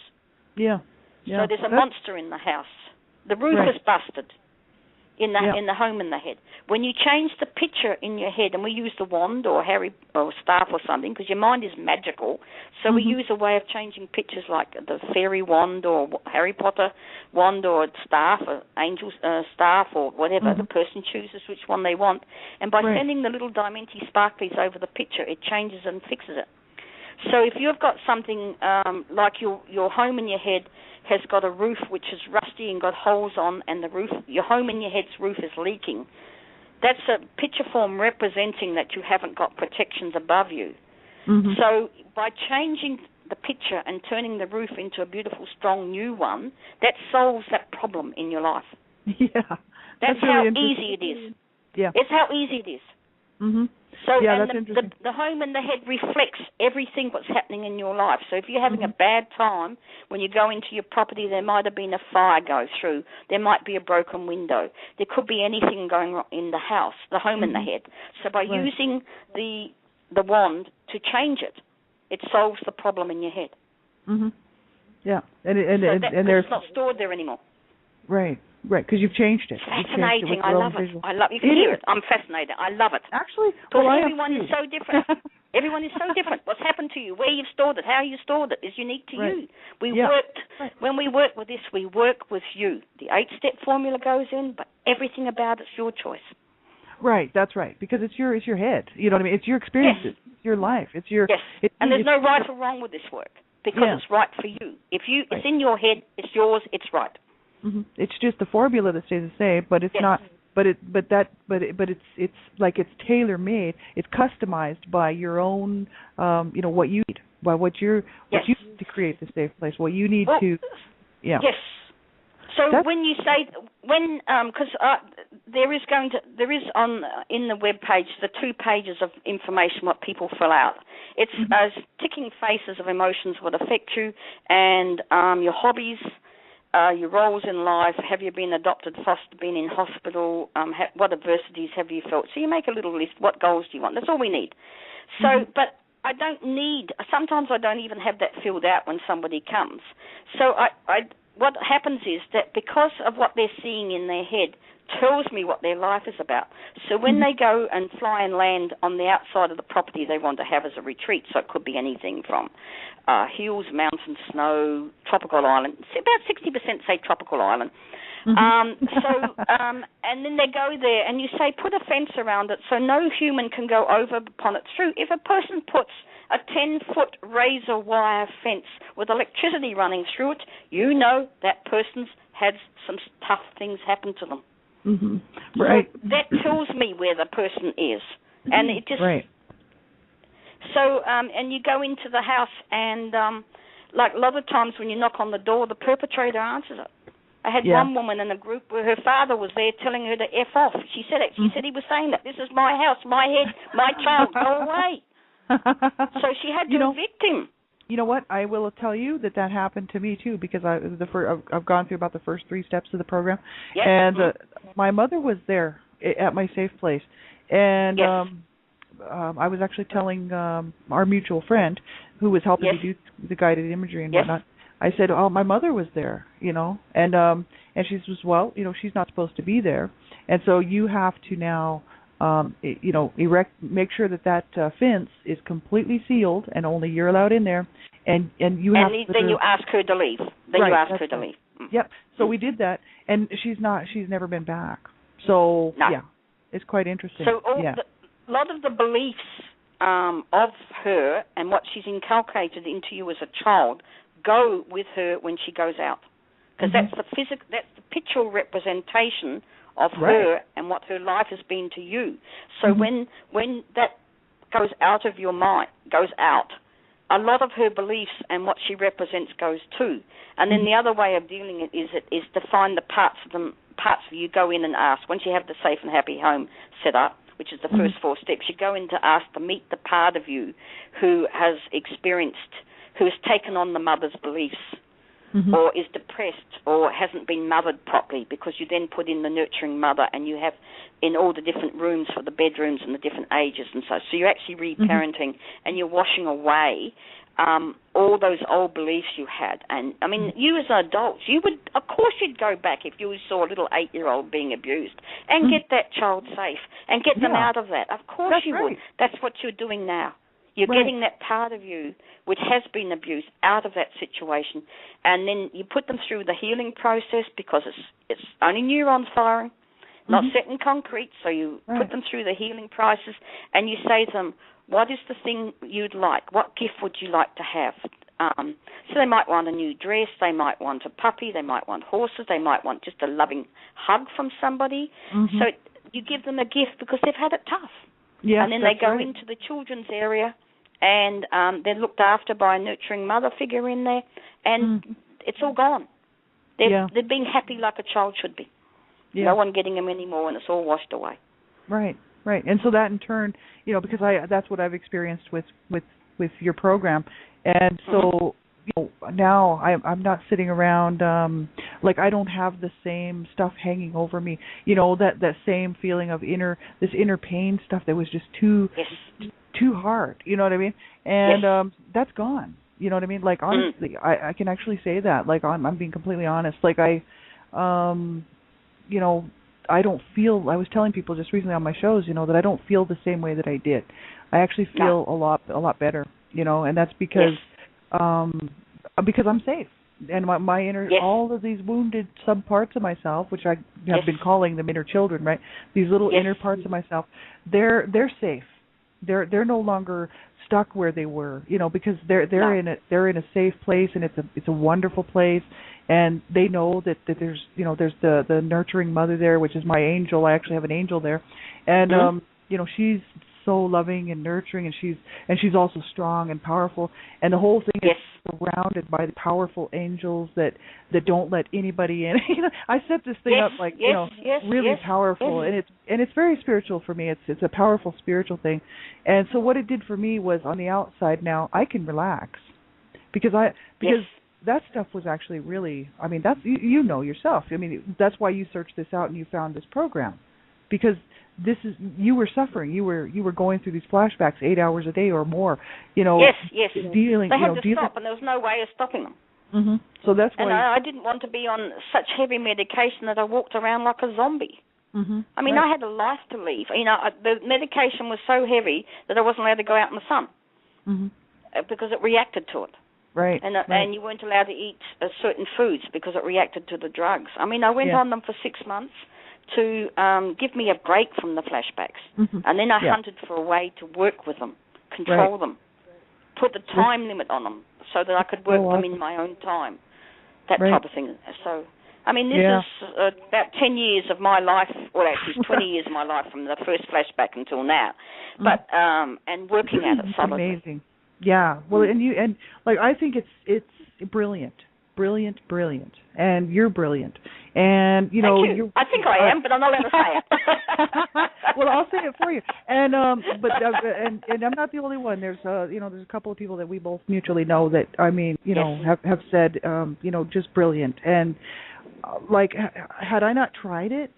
Yeah. So there's a monster in the house. The roof is busted. in the home in the head. When you change the picture in your head, and we use the wand or staff or something, because your mind is magical, so we use a way of changing pictures like the fairy wand or Harry Potter wand or staff or angel's staff or whatever. The person chooses which one they want, and by sending the little diamante sparklies over the picture, it changes and fixes it. So if you've got something like your home in your head has got a roof which is rusty and got holes on, and your home in your head's roof is leaking, that's a picture form representing that you haven't got protections above you. So by changing the picture and turning the roof into a beautiful, strong new one, that solves that problem in your life. Yeah. That's how easy it is. Yeah. It's how easy it is. So that's and interesting. the home in the head reflects everything what's happening in your life. So if you're having a bad time, when you go into your property, there might have been a fire go through. There might be a broken window. There could be anything going wrong in the house, the home in the head. So by using the wand to change it, it solves the problem in your head. Yeah, and there's it's not stored there anymore. Right, because you've changed it. Fascinating. I love it. You can hear it. I'm fascinated. I love it. Actually, everyone is so different. Everyone is so different. What's happened to you, where you've stored it, how you stored it is unique to you. When we work with this, we work with you. The 8-step formula goes in, but everything about it's your choice. Right, that's right. Because it's your head. You know what I mean? It's your experiences. It's your life. It's your and there's no right or wrong with this work because it's right for you. If it's in your head, it's yours. It's right. It's just the formula that stays the same, but it's not. But it's like it's tailor made. It's customized by your own. What you need, by what you need to create the safe place. What you need to. Yeah. Yes. So when you say because there is on in the web page the 2 pages of information what people fill out. It's as ticking faces of emotions would affect you, and your hobbies, your roles in life. Have you been adopted, fostered, been in hospital? What adversities have you felt? So you make a little list. What goals do you want? That's all we need. So, but I don't need. Sometimes I don't even have that filled out when somebody comes. So what happens is that because of what they're seeing in their head tells me what their life is about. So when they go and fly and land on the outside of the property they want to have as a retreat, so it could be anything from hills, mountains, snow, tropical island. About 60% say tropical island. And then they go there and you say put a fence around it so no human can go over upon it through. If a person puts a 10-foot razor wire fence with electricity running through it, you know that person's had some tough things happen to them. Right. So that tells me where the person is. And it just... Right. So, and you go into the house and, like a lot of times when you knock on the door, the perpetrator answers it. I had one woman in a group where her father was there telling her to F off. She said it. She said he was saying that. This is my house, my head, my child, go away. So she had to evict him. You know what? I will tell you that happened to me too, because I've gone through about the first 3 steps of the program, and my mother was there at my safe place, and I was actually telling our mutual friend who was helping me do the guided imagery and whatnot. I said, "Oh, my mother was there, and she says, well, she's not supposed to be there, and so you have to now." Make sure that fence is completely sealed and only you're allowed in there, and you have. And then you ask her to leave. You ask her to leave. Yep. So we did that, and she's never been back. So it's quite interesting. So a lot of the beliefs of her and what she's inculcated into you as a child go with her when she goes out, because that's the pictorial representation of her and what her life has been to you. So when that goes out of your mind, goes out, a lot of her beliefs and what she represents goes too. And then the other way of dealing it is to find the parts of you go in and ask. Once you have the safe and happy home set up, which is the first 4 steps, you go in to ask to meet the part of you who has taken on the mother's beliefs. Or is depressed or hasn't been mothered properly, because you then put in the nurturing mother and you have in all the different rooms for the bedrooms and the different ages and such. So you're actually reparenting and you're washing away all those old beliefs you had. And, I mean, you as an adult, of course you'd go back if you saw a little 8-year-old being abused and get that child safe and get them out of that. Of course you would. That's what you're doing now. You're getting that part of you which has been abused out of that situation, and then you put them through the healing process because it's only neurons firing, not set in concrete, so you put them through the healing process, and you say to them, what is the thing you'd like? What gift would you like to have? So they might want a new dress, they might want a puppy, they might want horses, they might want just a loving hug from somebody. So you give them a gift because they've had it tough. Yeah, and then they go into the children's area, and they're looked after by a nurturing mother figure in there, and it's all gone. They're being happy like a child should be. No one getting them anymore, and it's all washed away. Right. And so that in turn, because that's what I've experienced with your program, and so now I'm not sitting around like I don't have the same stuff hanging over me. That same feeling of this inner pain stuff that was just too hard. You know what I mean? And that's gone. You know what I mean? Like honestly, I can actually say that. Like I'm being completely honest. Like I don't feel. I was telling people just recently on my shows, that I don't feel the same way that I did. I actually feel a lot better. And that's because I'm safe. And my inner, all of these wounded sub parts of myself, which I have been calling them inner children, right? These little inner parts of myself, they're safe. They're no longer stuck where they were, because they're in a safe place, and it's a wonderful place, and they know that there's there's the nurturing mother there, which is my angel. I actually have an angel there, and she's so loving and nurturing, and she's also strong and powerful, and the whole thing is surrounded by the powerful angels that don't let anybody in. I set this thing up like really powerful, and it's very spiritual for me. It's a powerful spiritual thing, and so what it did for me was on the outside now I can relax because that stuff was actually really. I mean that's you know yourself. I mean that's why you searched this out and you found this program, because you were suffering. You were going through these flashbacks 8 hours a day or more. Yes. Dealing. They had to stop, and there was no way of stopping them. So that's why. And I didn't want to be on such heavy medication that I walked around like a zombie. I mean, I had a life to lead. The medication was so heavy that I wasn't allowed to go out in the sun because it reacted to it. Right. And you weren't allowed to eat certain foods because it reacted to the drugs. I mean, I went on them for 6 months to give me a break from the flashbacks. And then I hunted for a way to work with them, control them, put the time limit on them so that I could work them in my own time, that type of thing. So, I mean, this is about 10 years of my life, or actually 20 years of my life from the first flashback until now, but and working at it solidly. Amazing. Yeah. Well, and I think it's brilliant. Brilliant, and you're brilliant, and Thank you. I think I am, but I'm not allowed to say it. Well, I'll say it for you, and but and I'm not the only one. There's there's a couple of people that we both mutually know that have said just brilliant, and had I not tried it,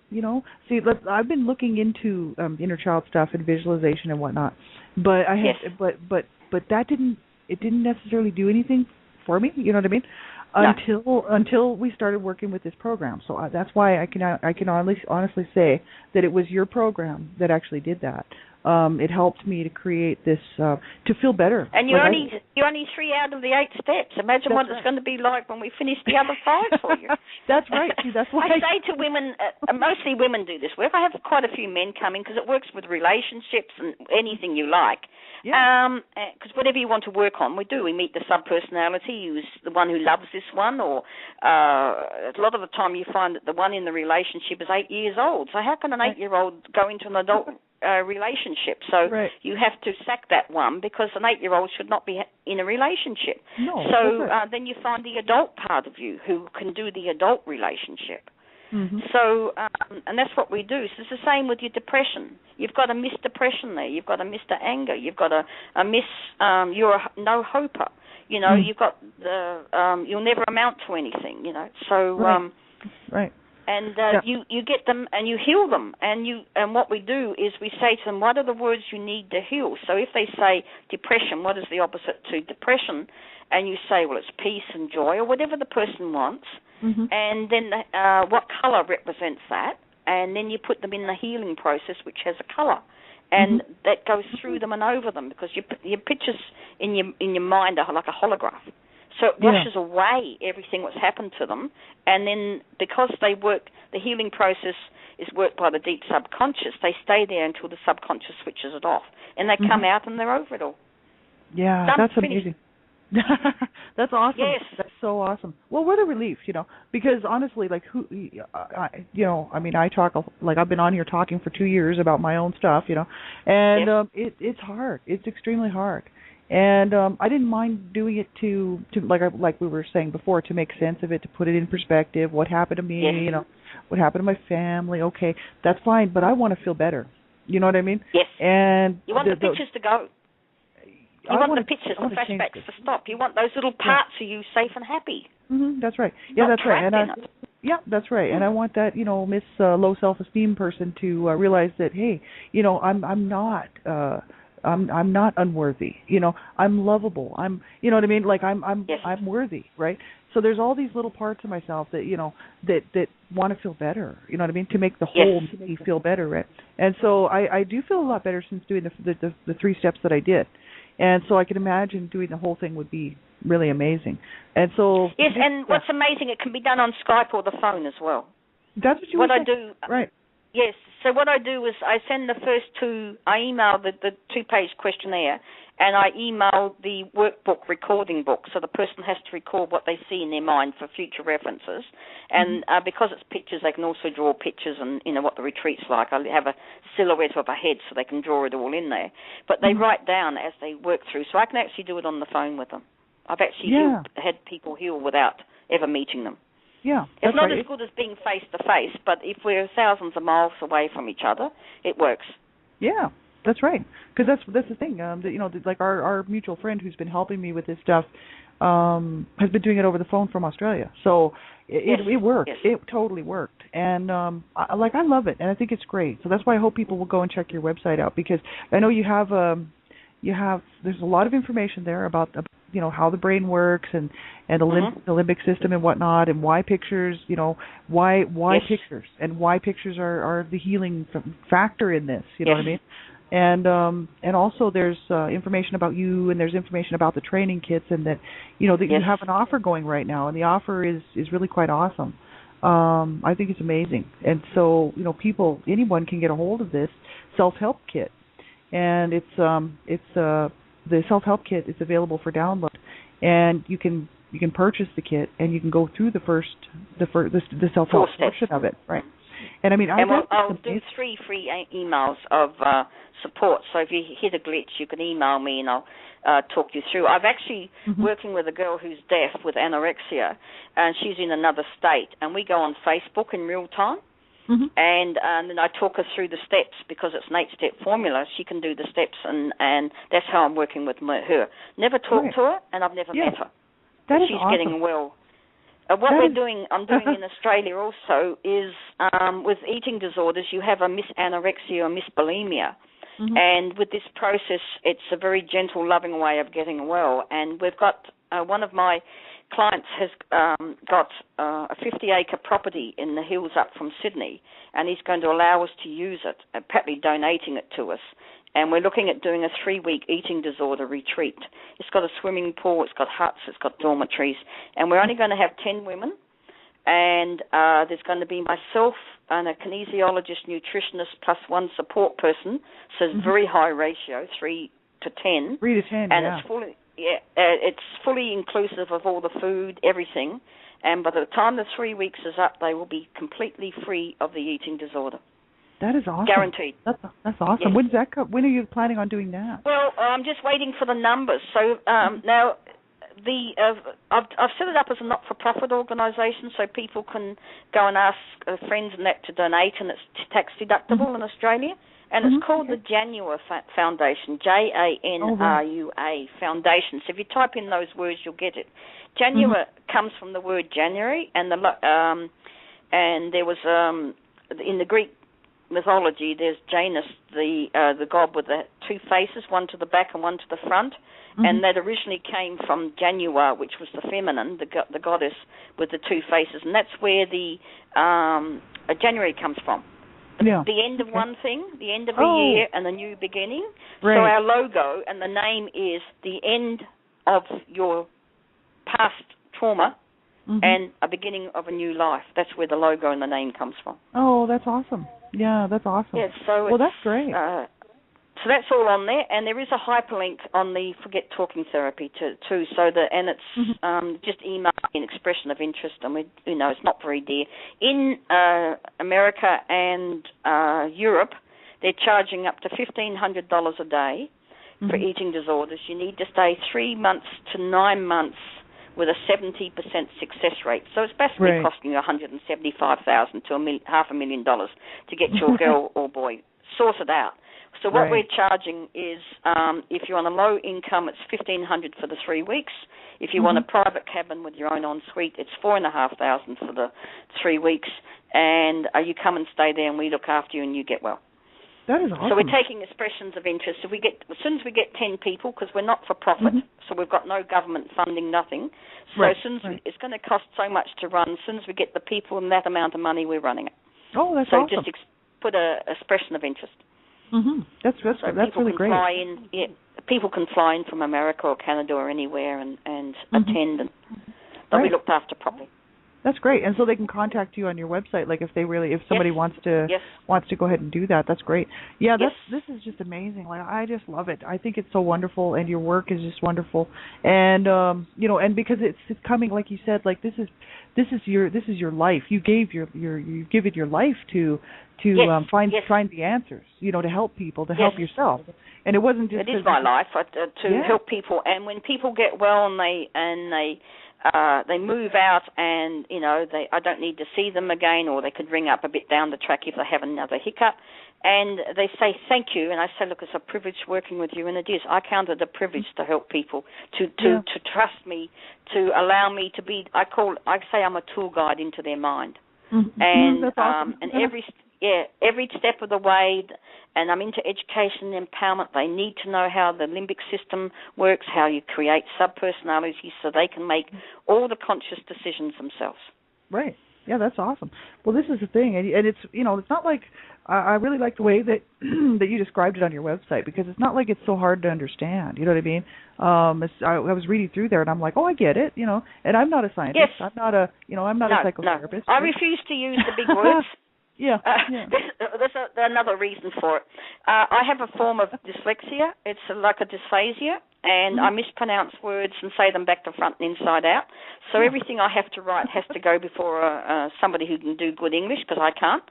I've been looking into inner child stuff and visualization and whatnot, but I had but that didn't necessarily do anything for me. You know what I mean? Until we started working with this program. So that's why I can honestly say that it was your program that actually did that. It helped me to create this to feel better. And you're only 3 out of the 8 steps. Imagine what it's going to be like when we finish the other 5 for you. That's right. See, that's why I say to women, mostly women do this work. I have quite a few men coming because it works with relationships and anything you like. Because whatever you want to work on, we do. We meet the sub-personality who's the one who loves this one, or a lot of the time you find that the one in the relationship is 8 years old. So how can an 8-year-old go into an adult relationship? So you have to sack that one because an 8-year-old should not be in a relationship. No, so then you find the adult part of you who can do the adult relationship. So, and that's what we do. So it's the same with your depression. You've got a Miss Depression there. You've got a Mr. Anger. You've got a Miss, you're a no hoper. You've got the, you'll never amount to anything, So, And you get them and you heal them. And what we do is we say to them, what are the words you need to heal? So if they say depression, what is the opposite to depression? And you say, well, it's peace and joy, or whatever the person wants. And then what colour represents that? And then you put them in the healing process, which has a colour. And that goes through them and over them, because your pictures in your mind are like a holograph. So it washes away everything that's happened to them. And then because they work, the healing process is worked by the deep subconscious, they stay there until the subconscious switches it off. And they come out and they're over it all. Yeah, that's amazing. That's awesome. Yes. That's so awesome. Well, what a relief, because honestly, like, I talk, like, I've been on here talking for 2 years about my own stuff, and it's hard. It's extremely hard. And I didn't mind doing it to like we were saying before, to make sense of it, to put it in perspective. What happened to me? What happened to my family? Okay, that's fine, but I want to feel better. You know what I mean? Yes. And you want the pictures to go. You want the pictures, the flashbacks to stop. You want those little parts of you safe and happy. That's right. Yeah, that's right. And that's right. And I want that, Miss low self-esteem person to realize that, hey, I'm not. I'm not unworthy. I'm lovable. You know what I mean? Like I'm worthy, right? So there's all these little parts of myself that that want to feel better. You know what I mean? To make the whole me feel better, right? And so I do feel a lot better since doing the 3 steps that I did. And so I can imagine doing the whole thing would be really amazing. And so and what's amazing, it can be done on Skype or the phone as well. That's what you what were I do. Right. Yes. So what I do is I send the first 2. I email the 2-page questionnaire, and I email the workbook recording book, so the person has to record what they see in their mind for future references. And because it's pictures, they can also draw pictures and what the retreat's like. I have a silhouette of a head, so they can draw it all in there. But they write down as they work through, so I can actually do it on the phone with them. I've actually had people heal without ever meeting them. Yeah, it's not as good as being face to face, but if we're thousands of miles away from each other, it works. Yeah, that's right. Because that's the thing. Like our mutual friend who's been helping me with this stuff has been doing it over the phone from Australia. So it worked. Yes. It totally worked, and I love it, and I think it's great. So that's why I hope people will go and check your website out, because I know you have there's a lot of information there about how the brain works and the limbic system and whatnot, and why pictures, why pictures, and why pictures are the healing factor in this. You know what I mean? And also there's information about you, and there's information about the training kits, and that you have an offer going right now, and the offer is really quite awesome. I think it's amazing, and so anyone can get a hold of this self-help kit, and it's the self-help kit is available for download, and you can purchase the kit, and you can go through the self-help portion of it, right? And I mean, I'll do 3 free emails of support. So if you hit a glitch, you can email me, and I'll talk you through. I've actually working with a girl who's deaf with anorexia, and she's in another state, and we go on Facebook in real time. And then I talk her through the steps, because it's an 8-step formula. She can do the steps, and that's how I'm working with her. Never talked to her, and I've never met her. That is she's awesome. Getting well. I'm doing in Australia also is with eating disorders, you have a misanorexia or misbulimia. And with this process, it's a very gentle, loving way of getting well. And we've got one of my clients has got a 50-acre property in the hills up from Sydney, and he's going to allow us to use it, partly donating it to us. And we're looking at doing a 3-week eating disorder retreat. It's got a swimming pool, it's got huts, it's got dormitories, and we're only going to have 10 women. And there's going to be myself and a kinesiologist, nutritionist, plus 1 support person. So it's very high ratio, 3 to 10. 3 to 10, and it's fully... it's fully inclusive of all the food, everything, and by the time the 3 weeks is up, they will be completely free of the eating disorder. That is awesome. Guaranteed. That's awesome. Yes. When does that come? When are you planning on doing that? Well, I'm just waiting for the numbers. So now, I've set it up as a not-for-profit organisation, so people can go and ask friends and that to donate, and it's tax deductible in Australia. And it's called the Janua Foundation, Janrua Foundation. So if you type in those words, you'll get it. Janua comes from the word January, and and there was in the Greek mythology, there's Janus, the god with the two faces, one to the back and one to the front, and that originally came from Janua, which was the feminine, the goddess with the two faces, and that's where the January comes from. The end of one thing, the end of a year, and the new beginning. Right. So our logo and the name is the end of your past trauma and a beginning of a new life. That's where the logo and the name comes from. Oh, that's awesome. Yeah, that's awesome. Yeah, so that's great. So that's all on there, and there is a hyperlink on the Forget Talking Therapy too. So it's just email an expression of interest, and it's not very dear. In America and Europe, they're charging up to $1,500 a day for eating disorders. You need to stay 3 months to 9 months with a 70% success rate. So it's basically costing you $175,000 to $500,000 to get your girl or boy sorted out. So what we're charging is, if you're on a low income, it's $1,500 for the 3 weeks. If you want a private cabin with your own ensuite, it's $4,500 for the 3 weeks. And you come and stay there, and we look after you, and you get well. That is awesome. So we're taking expressions of interest. As soon as we get 10 people, because we're not for profit, so we've got no government funding, nothing. So as soon as it's going to cost so much to run. As soon as we get the people and that amount of money, we're running it. Oh, that's awesome. So just put a expression of interest. That's really great. People can fly in from America or Canada or anywhere and attend, and they'll be looked after properly. That's great, and so they can contact you on your website. Like if somebody wants to go ahead and do that, that's great. Yeah, this is just amazing. Like I just love it. I think it's so wonderful, and your work is just wonderful. And and because it's coming, like you said, like this is your life. You give it your life to find the answers. To help people, to help yourself. And it wasn't just. It is my life to help people, and when people get well and they move out, and I don't need to see them again, or they could ring up a bit down the track if they have another hiccup, and they say thank you, and I say, look, it's a privilege working with you, and it is. I count it a privilege to help people, to trust me, to allow me to be. I say I'm a tour guide into their mind, and that's awesome. And every step of the way. And I'm into education and empowerment. They need to know how the limbic system works, how you create subpersonalities so they can make all the conscious decisions themselves. Right. Yeah, that's awesome. Well, this is the thing, and it's it's not like I really like the way that that you described it on your website, because it's not like it's so hard to understand. You know what I mean? I was reading through there, and I'm like, oh, I get it. And I'm not a scientist. Yes. I'm not a psychotherapist. No. I refuse to use the big words. Yeah. There's another reason for it. I have a form of dyslexia. It's like a dysphasia, and I mispronounce words and say them back to front and inside out. So everything I have to write has to go before somebody who can do good English, because I can't.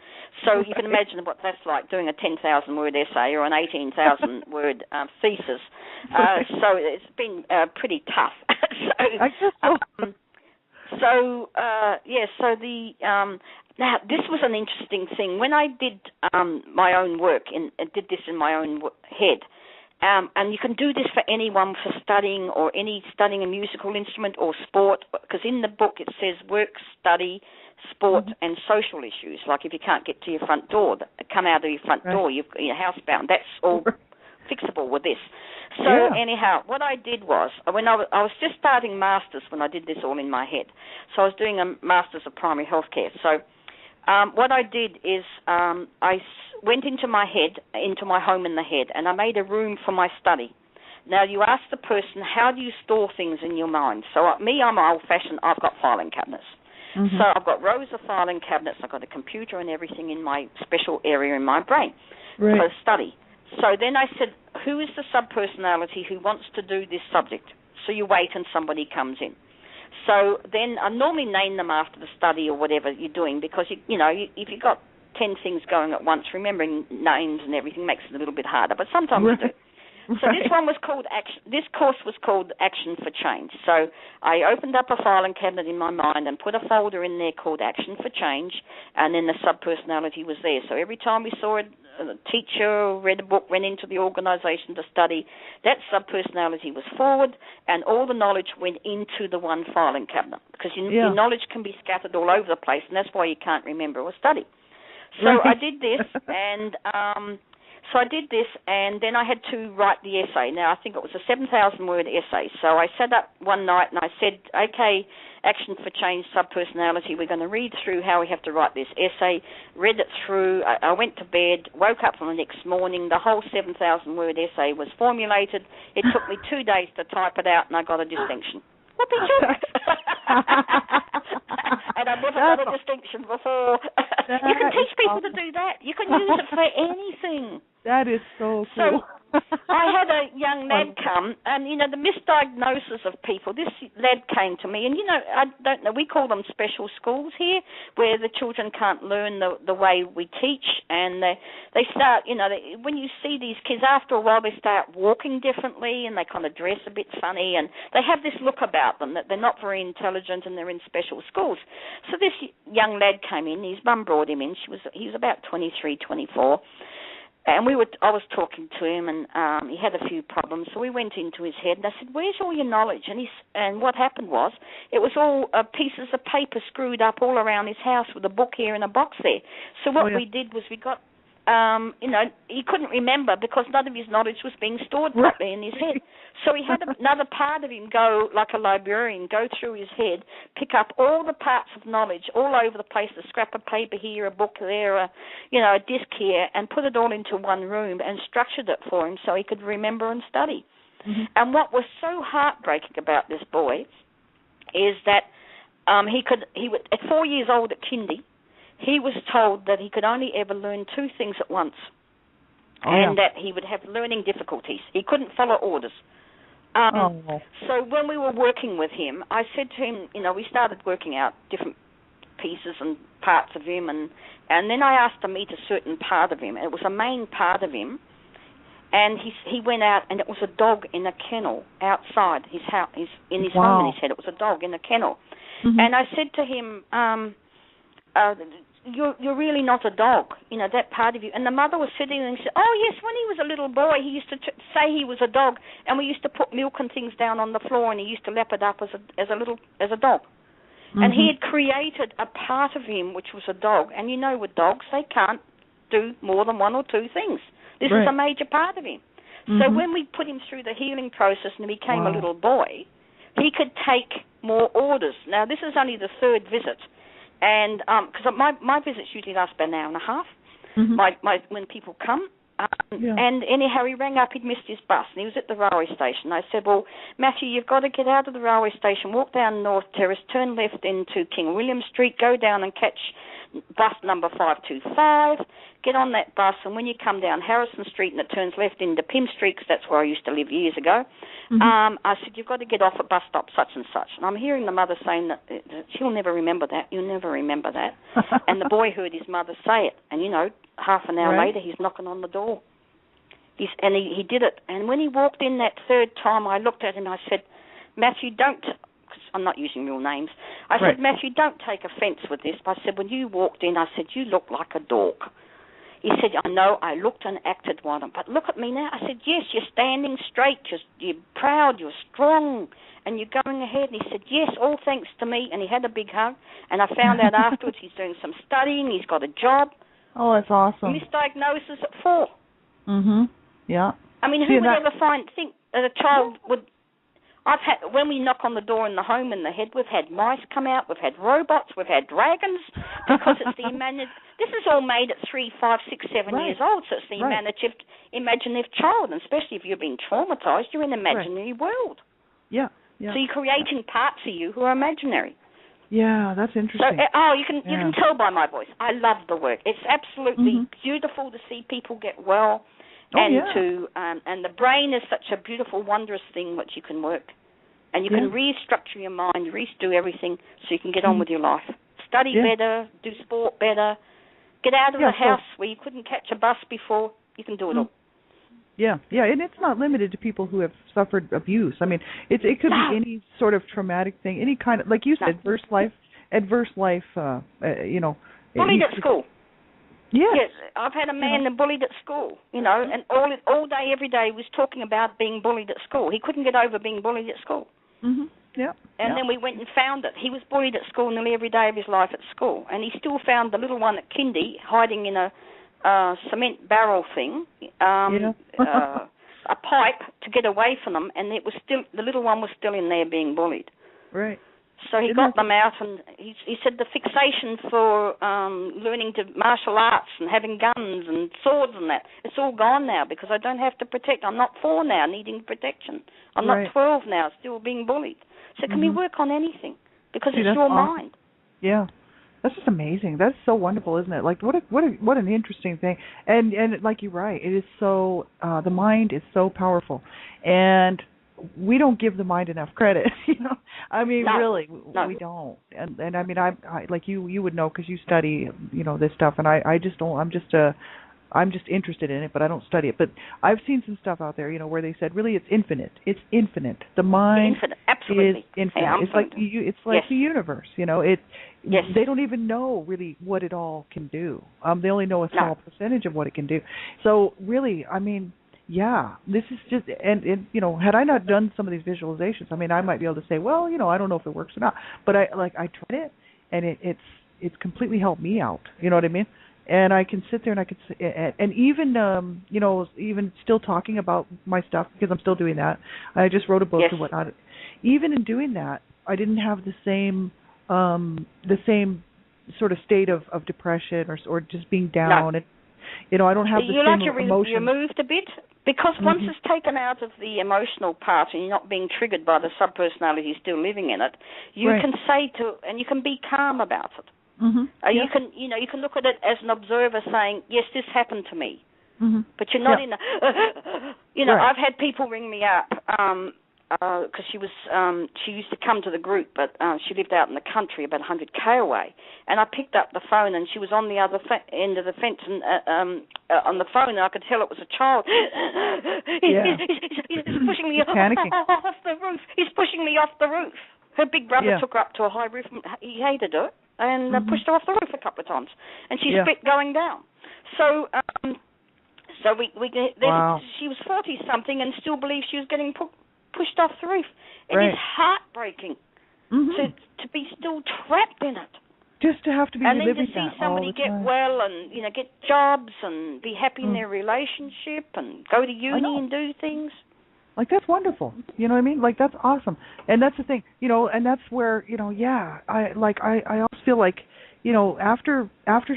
So you can imagine what that's like, doing a 10,000-word essay or an 18,000-word thesis. So it's been pretty tough. Now, this was an interesting thing. When I did my own work and did this in my own head, and you can do this for anyone for studying or studying a musical instrument or sport, because in the book it says work, study, sport, and social issues. Like if you can't get to your front door, come out of your front door, you're housebound. That's all fixable with this. So anyhow, what I did was, when I was just starting masters when I did this all in my head. So I was doing a masters of primary healthcare. So what I did is I went into my home in the head, and I made a room for my study. Now, you ask the person, how do you store things in your mind? So I'm old-fashioned. I've got filing cabinets. So I've got rows of filing cabinets. I've got a computer and everything in my special area in my brain for study. So then I said, who is the subpersonality who wants to do this subject? So you wait and somebody comes in. So then I normally name them after the study or whatever you're doing, because, if you've got 10 things going at once, remembering names and everything makes it a little bit harder, but sometimes you do. So this one was called Action. This course was called Action for Change. So I opened up a filing cabinet in my mind and put a folder in there called Action for Change, and then the subpersonality was there. So every time we saw a teacher, read a book, went into the organisation to study. That subpersonality was forward, and all the knowledge went into the one filing cabinet, because your knowledge can be scattered all over the place, and that's why you can't remember or study. So I did this, and then I had to write the essay. Now, I think it was a 7,000-word essay. So I sat up one night and I said, okay, Action for Change Subpersonality, we're going to read through how we have to write this essay. Read it through. I went to bed, woke up on the next morning. The whole 7,000-word essay was formulated. It took me 2 days to type it out, and I got a distinction. What did you? And I've never got a distinction before. You can teach people to do that. You can use it for anything. That is so cool. So I had a young lad come, and, the misdiagnosis of people, this lad came to me, and, I don't know, we call them special schools here, where the children can't learn the way we teach, and they start, when you see these kids, after a while they start walking differently, and they kind of dress a bit funny, and they have this look about them that they're not very intelligent, and they're in special schools. So this young lad came in, his mum brought him in, he was about 23, 24, and I was talking to him, and he had a few problems. So we went into his head, and I said, "Where's all your knowledge?" And what happened was, it was all pieces of paper screwed up all around his house with a book here and a box there. So what we did was we got, he couldn't remember because none of his knowledge was being stored properly in his head. So he had another part of him go, like a librarian, go through his head, pick up all the parts of knowledge all over the place, a scrap of paper here, a book there, a disc here, and put it all into one room and structured it for him so he could remember and study. Mm-hmm. And what was so heartbreaking about this boy is that he would, at 4 years old at kindy, he was told that he could only ever learn two things at once, and that he would have learning difficulties. He couldn't follow orders. So when we were working with him, I said to him, we started working out different pieces and parts of him, and then I asked him to meet a certain part of him. It was a main part of him, and he went out, and it was a dog in a kennel outside his house, in his home in his head. It was a dog in a kennel. Mm-hmm. And I said to him, you're really not a dog, that part of you. And the mother was sitting there and said, oh, yes, when he was a little boy, he used to say he was a dog, and we used to put milk and things down on the floor, and he used to lap it up as a dog. Mm-hmm. And he had created a part of him which was a dog. And with dogs, they can't do more than one or two things. This is a major part of him. Mm-hmm. So when we put him through the healing process and he became a little boy, he could take more orders. Now, this is only the third visit. And because my visits usually last about an hour and a half, when people come. And anyhow, he rang up, he'd missed his bus, and he was at the railway station. I said, well, Matthew, you've got to get out of the railway station, walk down North Terrace, turn left into King William Street, go down and catch bus number 525, get on that bus, and when you come down Harrison Street and it turns left into Pym Street, because that's where I used to live years ago, I said, you've got to get off at bus stop such and such. And I'm hearing the mother saying that she'll never remember that, you'll never remember that. And the boy heard his mother say it, and half an hour later he's knocking on the door. He did it. And when he walked in that third time, I looked at him and I said, Matthew, don't, because I'm not using real names, I said, Matthew, don't take offence with this. But I said, when you walked in, I said, you look like a dork. He said, I know, I looked and acted one, but look at me now. I said, yes, you're standing straight, you're proud, you're strong, and you're going ahead. And he said, yes, all thanks to me. And he had a big hug. And I found out afterwards he's doing some studying, he's got a job. Oh, that's awesome. Misdiagnosis at 4. Mm-hmm. Yeah. I mean, who would ever think that a child would... when we knock on the door in the home in the head, we've had mice come out, we've had robots, we've had dragons, because it's the this is all made at 3, 5, 6, 7 years old, so it's the imaginative child, and especially if you've been traumatized, you're in an imaginary world. Yeah. So you're creating parts of you who are imaginary. Yeah, that's interesting. So, you can tell by my voice. I love the work. It's absolutely beautiful to see people get well. And the brain is such a beautiful, wondrous thing which you can work. And you can restructure your mind, redo everything so you can get on with your life. Study better, do sport better, get out of the house where you couldn't catch a bus before. You can do it all. Yeah, and it's not limited to people who have suffered abuse. I mean, it could be any sort of traumatic thing, any kind of, like you said, adverse life. Bullied at school. Yes. I've had a man bullied at school, and all day, every day, was talking about being bullied at school. He couldn't get over being bullied at school. Mhm. Yeah. And then we went and found it. He was bullied at school nearly every day of his life at school, and he still found the little one at kindy hiding in a cement barrel thing, a pipe to get away from them, and the little one was still in there being bullied. Right. So he got them out, and he said the fixation for learning to martial arts and having guns and swords and that, it's all gone now because I don't have to protect. I'm not 4 now, needing protection. I'm not 12 now, still being bullied. So can we work on anything? Because it's your mind. Yeah. That's just amazing. That's so wonderful, isn't it? Like what an interesting thing. And like you're right, it is so the mind is so powerful. And we don't give the mind enough credit, I mean, really, we don't. And I mean, I like you would know because you study, this stuff, and I just don't. I'm just interested in it, but I don't study it. But I've seen some stuff out there, where they said, really, it's infinite. It's infinite. The mind absolutely is infinite. It's like the universe. They don't even know really what it all can do. They only know a small percentage of what it can do. So really, I mean. Yeah, this is just, and had I not done some of these visualizations, I mean, I might be able to say, well, I don't know if it works or not, but I tried it, and it's completely helped me out. You know what I mean? And I can sit there and I can, and even even still talking about my stuff because I'm still doing that. I just wrote a book and whatnot. Even in doing that, I didn't have the same sort of state of depression or just being down and. I don't have the same emotions. You moved a bit? Because once it's taken out of the emotional part and you're not being triggered by the subpersonality still living in it, you can say and you can be calm about it. You can look at it as an observer saying, yes, this happened to me. But you're not in a, I've had people ring me up because she used to come to the group, but she lived out in the country about 100k away, and I picked up the phone and she was on the other end of the fence and on the phone, and I could tell it was a child. He's pushing me off the roof. He's pushing me off the roof. Her big brother took her up to a high roof. He hated her and pushed her off the roof a couple of times, and she split going down. So she was 40 something and still believed she was getting pushed off the roof. It is heartbreaking to be still trapped in it. Just to have to be living that all the time. And then to see somebody get well and get jobs and be happy in their relationship and go to uni and do things. Like that's wonderful. You know what I mean? Like that's awesome. And that's the thing. And that's where I always feel like after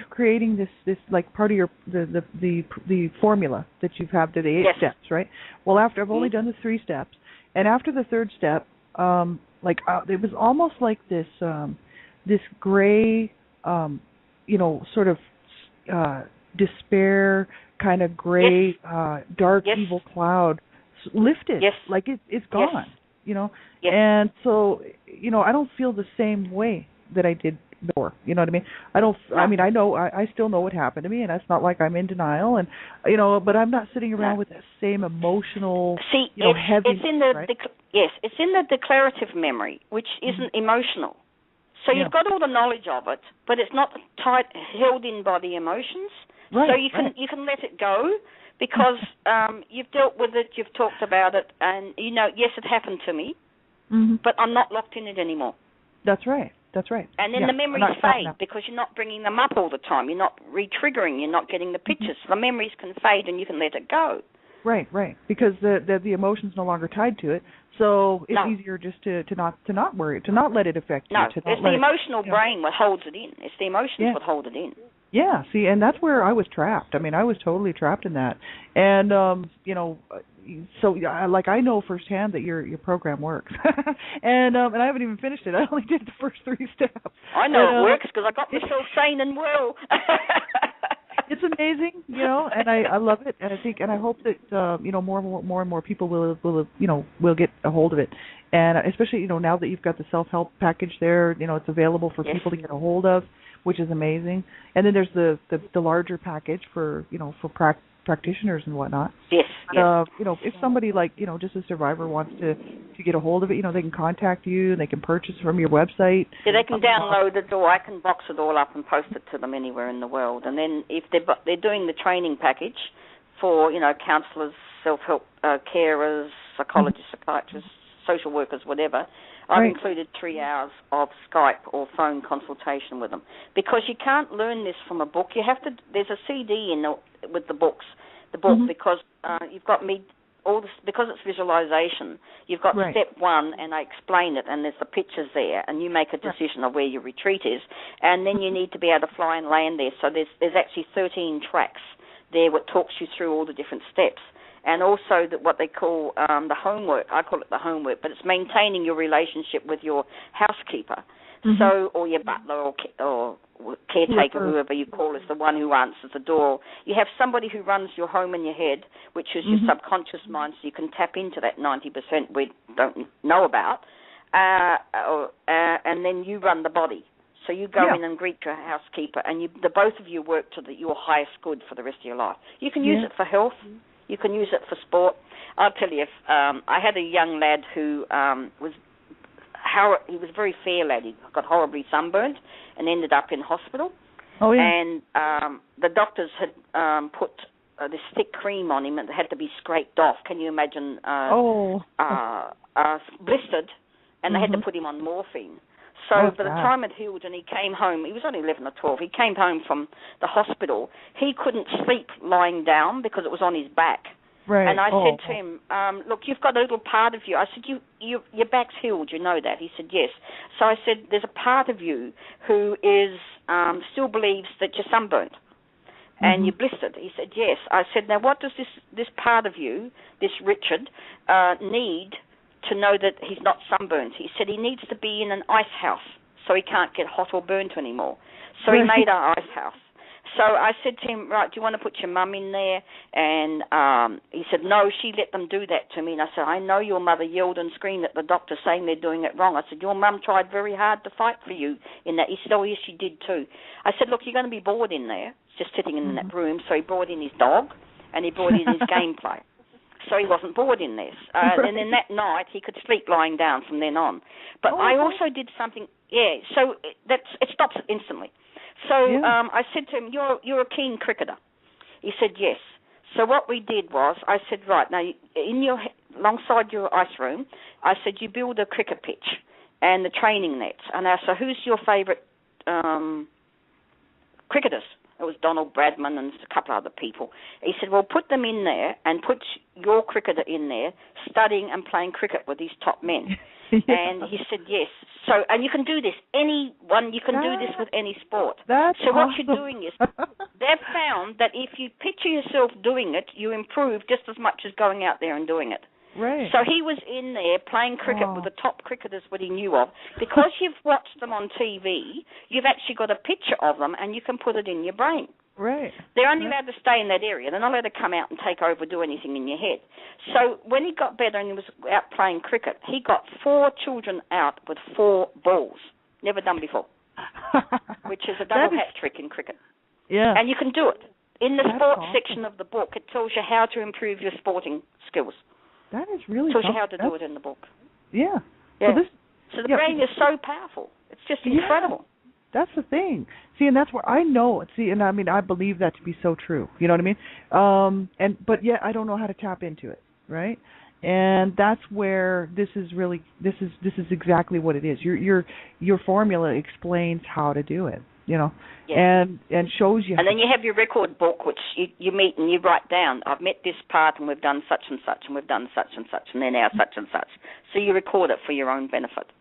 creating this like part of your the formula that you've had to the 8 steps, right? Well, after I've only done the 3 steps. And after the 3rd step, it was almost like this gray, sort of despair, kind of gray, dark, evil cloud lifted. Yes. Like it's gone. And so I don't feel the same way that I did before. You know what I mean? I still know what happened to me, and it's not like I'm in denial, and but I'm not sitting around with that same emotional heavy. It's in the it's in the declarative memory, which isn't emotional. So you've got all the knowledge of it, but it's not held in by the emotions. Right, so you can let it go because you've dealt with it, you've talked about it, and yes, it happened to me, but I'm not locked in it anymore. That's right. That's right. And then the memories fade because you're not bringing them up all the time. You're not re-triggering. You're not getting the pictures. The memories can fade and you can let it go. Right. Because the emotion's no longer tied to it. So it's easier just to not worry, to not let it affect you. No, it's the emotional brain that holds it in. It's the emotions that hold it in. Yeah, see, and that's where I was trapped. I mean, I was totally trapped in that. And, so I know firsthand that your program works. and I haven't even finished it. I only did the first 3 steps. I know it works because I got myself sane and well. It's amazing, and I love it. And I hope that, more and more people will get a hold of it. And especially, now that you've got the self-help package there, it's available for people to get a hold of, which is amazing. And then there's the larger package for practitioners and whatnot. Yes. If somebody like just a survivor wants to to get a hold of it, they can contact you. They can purchase from your website. Yeah, they can download it, or I can box it all up and post it to them anywhere in the world. And then if they're doing the training package for, counsellors, self-help carers, psychologists, psychiatrists, social workers, whatever, I've included 3 hours of Skype or phone consultation with them, because you can't learn this from a book. You have to. There's a CD with the book, because you've got because it's visualization. You've got step 1, and I explain it, and there's the pictures there, and you make a decision of where your retreat is, and then you need to be able to fly and land there. So there's actually 13 tracks there what talks you through all the different steps. And also what they call the homework. I call it the homework, but it's maintaining your relationship with your housekeeper, or your butler or caretaker, whoever you call is the one who answers the door. You have somebody who runs your home in your head, which is your subconscious mind, so you can tap into that 90% we don't know about, and then you run the body. So you go in and greet your housekeeper, and the both of you work to your highest good for the rest of your life. You can use it for health. You can use it for sport. I'll tell you, I had a young lad who he was a very fair lad. He got horribly sunburned and ended up in hospital. Oh, yeah. And the doctors had put this thick cream on him, and it had to be scraped off. Can you imagine? Blistered, and they had to put him on morphine. So by the time it healed and he came home, he was only 11 or 12, he came home from the hospital. He couldn't sleep lying down because it was on his back. Right. And I said to him, look, you've got a little part of you. I said, your back's healed, you know that? He said, yes. So I said, there's a part of you who is still believes that you're sunburnt and you're blistered. He said, yes. I said, now what does this part of you, this Richard, need to know that he's not sunburnt? He said he needs to be in an ice house so he can't get hot or burnt anymore. So he made our ice house. So I said to him, right, do you want to put your mum in there? And he said, no, she let them do that to me. And I said, I know your mother yelled and screamed at the doctor saying they're doing it wrong. I said, your mum tried very hard to fight for you in that. He said, oh, yes, she did too. I said, look, you're going to be bored in there, just sitting in that room. So he brought in his dog and he brought in his gameplay. So he wasn't bored in this. And then that night he could sleep lying down from then on. But I also did something, so it stops it instantly. So I said to him, you're a keen cricketer. He said, yes. So what we did was, I said, right, now alongside your ice room, I said, you build a cricket pitch and the training nets. And I said, who's your favourite cricketers? It was Donald Bradman and a couple of other people. He said, well, put them in there and put your cricketer in there studying and playing cricket with these top men. And he said, yes. So, and you can do this. You can do this with any sport. So what you're doing is, they've found that if you picture yourself doing it, you improve just as much as going out there and doing it. Right. So he was in there playing cricket with the top cricketers that he knew of. Because you've watched them on TV, you've actually got a picture of them and you can put it in your brain. Right. They're only allowed to stay in that area. They're not allowed to come out and take over or do anything in your head. So when he got better and he was out playing cricket, he got 4 children out with 4 balls. Never done before. Which is a double hat trick in cricket. Yeah. And you can do it. In the sports section of the book, it tells you how to improve your sporting skills. That is really tells you how to do it in the book. Yeah. So the brain is so powerful. It's just incredible. That's the thing. See, and that's where I know it. See, and I mean, I believe that to be so true. You know what I mean? But yet I don't know how to tap into it, right? And that's where this is exactly what it is. Your formula explains how to do it, and shows you. And then you have your record book, which you meet and you write down. I've met this part, and we've done such and such, and we've done such and such, and then now such and such. So you record it for your own benefit.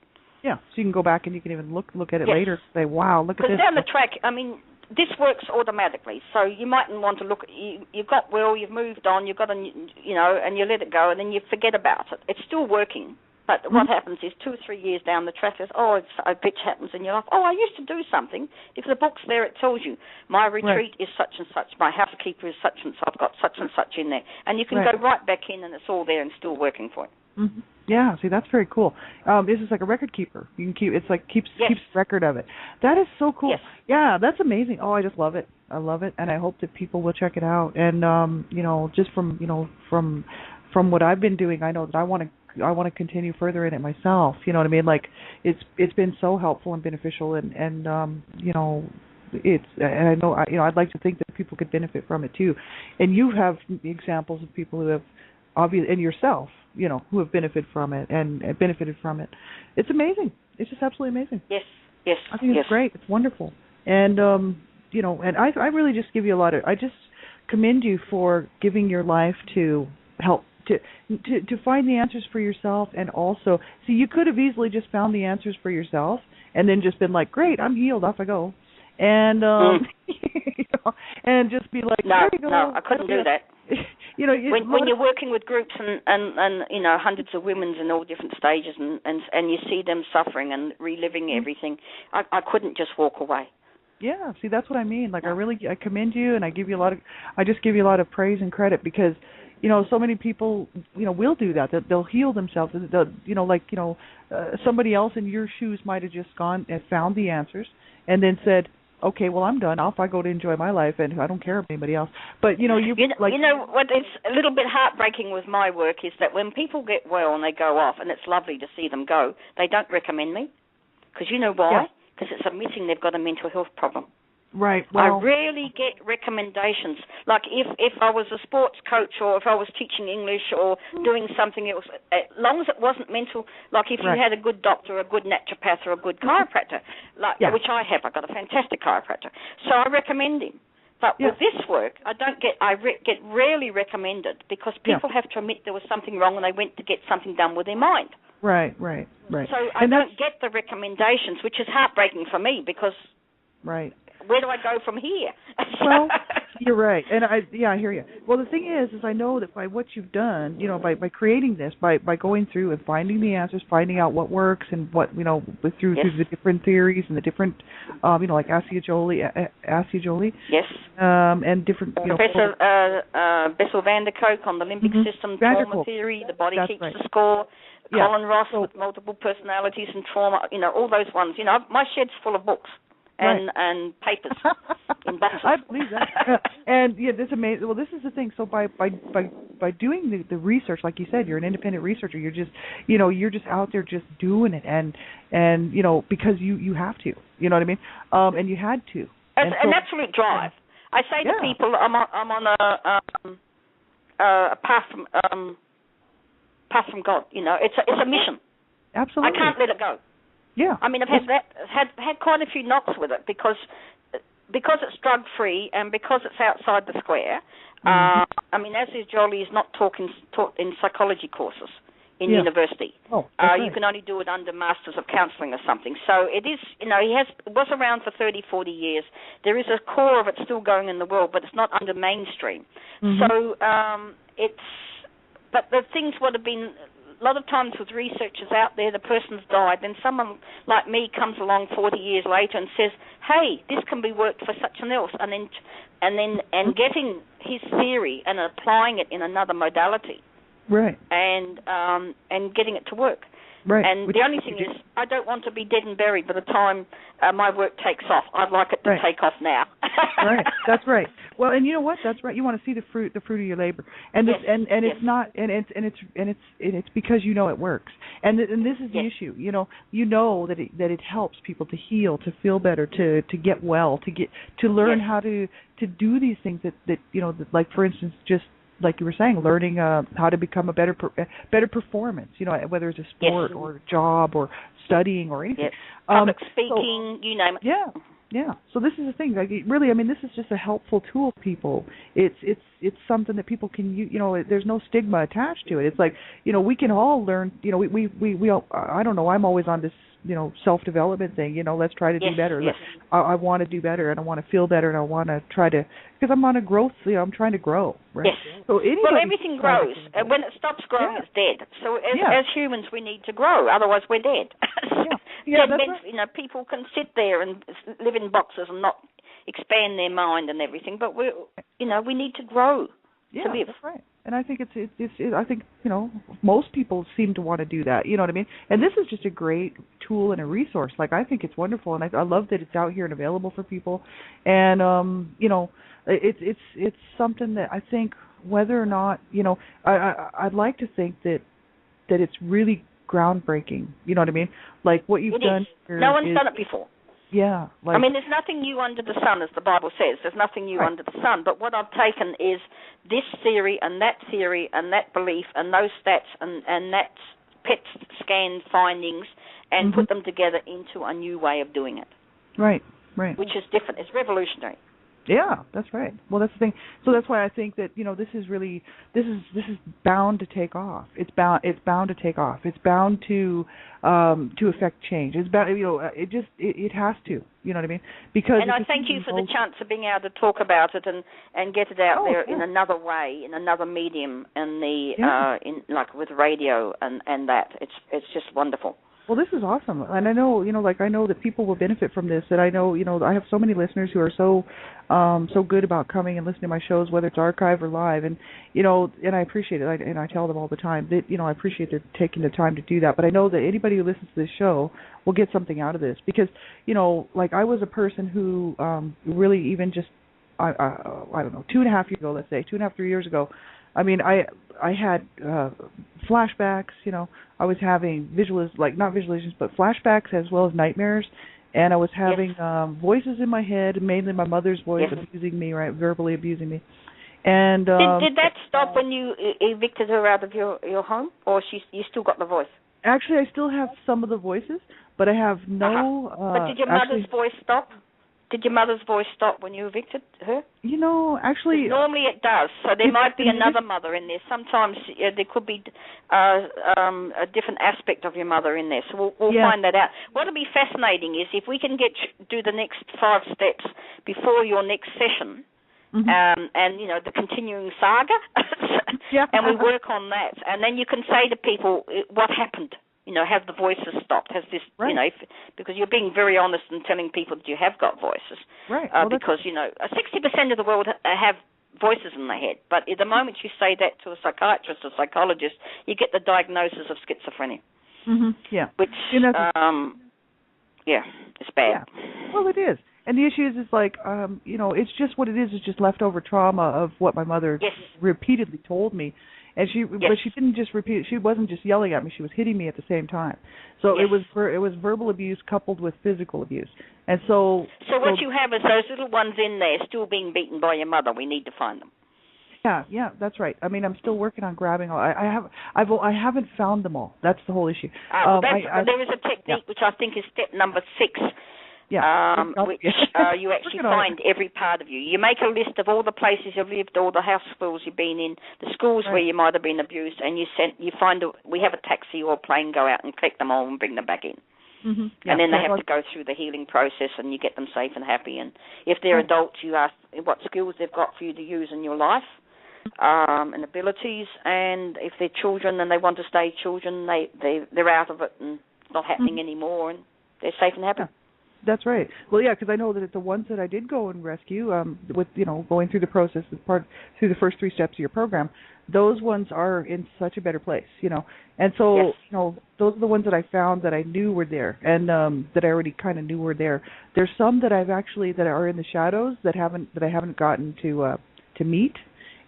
Yeah, so you can go back and you can even look at it later and say, wow, look at this. Because down the track, I mean, this works automatically. So you mightn't want to look, you've got you've moved on, you've got and you let it go, and then you forget about it. It's still working. But what happens is 2 or 3 years down the track, a pitch happens in your life. Oh, I used to do something. If the book's there, it tells you, my retreat is such and such, my housekeeper is such and such, I've got such and such in there. And you can go right back in and it's all there and still working for you. Mm-hmm. Yeah, see, that's very cool. This is like a record keeper. You can keeps record of it. That is so cool. Yes. Yeah, that's amazing. Oh, I just love it. I love it, and I hope that people will check it out. And just from what I've been doing, I know that I want to continue further in it myself. You know what I mean? Like it's been so helpful and beneficial, and you know, and I know I'd like to think that people could benefit from it too. And you have examples of people who have and yourself, you know, who have benefited from it and benefited from it. It's amazing. It's just absolutely amazing. Yes. I think it's great. It's wonderful. And you know, and I really just give you I just commend you for giving your life to help to find the answers for yourself. And also, see, you could have easily just found the answers for yourself and then just been like, great, I'm healed, off I go. And you know, and just be like, there you go. No, I couldn't do that. You know, when you're working with groups and you know, hundreds of women in all different stages, and you see them suffering and reliving everything, I couldn't just walk away. Yeah, see, that's what I mean. Like, I commend you, and I just give you a lot of praise and credit, because, you know, so many people, you know, will do that. They'll heal themselves. You know, like, you know, somebody else in your shoes might have just gone and found the answers, and then said, okay, well, I'm done. Off I go to enjoy my life, and I don't care about anybody else. But, you know, you know what is a little bit heartbreaking with my work is that when people get well and they go off, and it's lovely to see them go, they don't recommend me. Because you know why? Because it's admitting they've got a mental health problem. Right. Well, I rarely get recommendations. Like if I was a sports coach, or if I was teaching English or doing something else, as long as it wasn't mental, like if you had a good doctor, a good naturopath, or a good chiropractor, which I have. I've got a fantastic chiropractor. So I recommend him. But with this work, I get rarely recommended, because people have to admit there was something wrong and they went to get something done with their mind. Right. So I don't get the recommendations, which is heartbreaking for me, because where do I go from here? Well, you're right, and I hear you. Well, the thing is I know that by what you've done, you know, by creating this, by going through and finding the answers, finding out what works and what, you know, through the different theories and the different, you know, like Ascioli, yes, and different, you Professor Bessel van der Kolk on the limbic system, trauma theory, the body keeps the score. Colin Ross with multiple personalities and trauma, you know, all those ones. You know, my shed's full of books. And papers in boxes. I believe that. And that's amazing. Well, this is the thing. So by doing the research, like you said, you're an independent researcher. You're just, you know, you're just out there just doing it, and you know, because you have to. You know what I mean? And you had to. An absolute drive. I say to people, I'm on a path from God. You know, it's a mission. Absolutely. I can't let it go. Yeah. I mean, I've had quite a few knocks with it, because it's drug free and because it's outside the square. I mean, Ascioli is not taught in psychology courses in university. You can only do it under Masters of Counselling or something. So it is, you know, it was around for 30, 40 years. There is a core of it still going in the world, but it's not under mainstream. So but the things would have been. A lot of times with researchers out there, the person's died, then someone like me comes along 40 years later and says, hey, this can be worked for such and else, and getting his theory and applying it in another modality. Right. And getting it to work. Right. And the only thing is, I don't want to be dead and buried by the time my work takes off. I'd like it to take off now. Right. That's right. Well, and you know what? That's right. You want to see the fruit of your labor, and it's not, and it's because you know it works, and this is the issue. You know that it helps people to heal, to feel better, to get well, to learn how to do these things that you know, like for instance, just like you were saying, learning how to become a better performance, you know, whether it's a sport or a job or studying or anything. Public speaking, you name it. Yeah. So this is the thing. Like, really, I mean, this is just a helpful tool for people. It's something that people can use. You know, there's no stigma attached to it. It's like, you know, we can all learn. You know, we all, I don't know. I'm always on this, you know, self-development thing. You know, let's try to do better. I want to do better, and I want to feel better, and I want to try to, because I'm on a growth. You know, I'm trying to grow. Right? Yes. So everything grows. And when it stops growing, it's dead. So as humans, we need to grow. Otherwise, we're dead. That's right. You know, people can sit there and live in boxes and not expand their mind and everything, but we need to grow to live. That's right. And I think I think, you know, most people seem to want to do that. You know what I mean? And this is just a great tool and a resource. Like, I think it's wonderful, and I love that it's out here and available for people. And you know, it's something that I think, whether or not, you know, I'd like to think that that it's really groundbreaking. You know what I mean? Like what you've done. No one's done it before. Yeah. Like, I mean, there's nothing new under the sun, as the Bible says. There's nothing new under the sun. But what I've taken is this theory and that belief and those stats and that PET scan findings and put them together into a new way of doing it. Right. Which is different. It's revolutionary. Yeah, that's right. Well, that's the thing. So that's why I think that this is bound to take off. It's bound to take off. It's bound to affect change. It's bound. It has to. You know what I mean? Because. And I thank you for the chance of being able to talk about it and get it out there in another way, in another medium, in like with radio and that. It's just wonderful. Well, this is awesome, and I know, I know that people will benefit from this, and I know, I have so many listeners who are so good about coming and listening to my shows, whether it's archive or live, and, and I appreciate it, and I tell them all the time that, I appreciate their taking the time to do that, but I know that anybody who listens to this show will get something out of this, because, I was a person who really even just, I don't know, 2.5 years ago, let's say, 2.5, 3 years ago, I mean, I had flashbacks, I was having not visualizations, but flashbacks as well as nightmares, and I was having voices in my head, mainly my mother's voice abusing me, verbally abusing me. And did that stop when you evicted her out of your home, or you still got the voice? Actually, I still have some of the voices, but I have no... but did your mother's voice stop? Did your mother's voice stop when you evicted her? Actually... Normally it does, so there might be another mother in there. Sometimes there could be a different aspect of your mother in there, so we'll find that out. What will be fascinating is if we can do the next 5 steps before your next session, and, the continuing saga, and we work on that, and then you can say to people what happened. Have the voices stopped? Has this, because you're being very honest and telling people that you have got voices. Right. Because, 60% of the world have voices in their head. But the moment you say that to a psychiatrist or psychologist, you get the diagnosis of schizophrenia. Mm-hmm. Yeah. Which, it's bad. Yeah. Well, it is. And the issue is it's just what it is. It's just leftover trauma of what my mother repeatedly told me. And but she didn't just repeat it. She wasn't just yelling at me. She was hitting me at the same time. So it was verbal abuse coupled with physical abuse. And so what you have is those little ones in there still being beaten by your mother. We need to find them. Yeah, that's right. I mean, I'm still working on grabbing all. I haven't found them all. That's the whole issue. There is a technique which I think is step number 6. Which you actually find every part of you. You make a list of all the places you've lived, all the hospitals you've been in, the schools where you might have been abused, and we have a taxi or a plane go out and collect them all and bring them back in. Mm-hmm. And then they have to go through the healing process, and you get them safe and happy. And if they're adults, you ask what skills they've got for you to use in your life, and abilities. And if they're children and they want to stay children, they're out of it and it's not happening anymore, and they're safe and happy. Yeah. That's right. Well, yeah, because I know that the ones that I did go and rescue, with going through the process through the first 3 steps of your program, those ones are in such a better place, And so, those are the ones that I found that I knew were there, and that I already kind of knew were there. There's some that that are in the shadows that I haven't gotten to meet,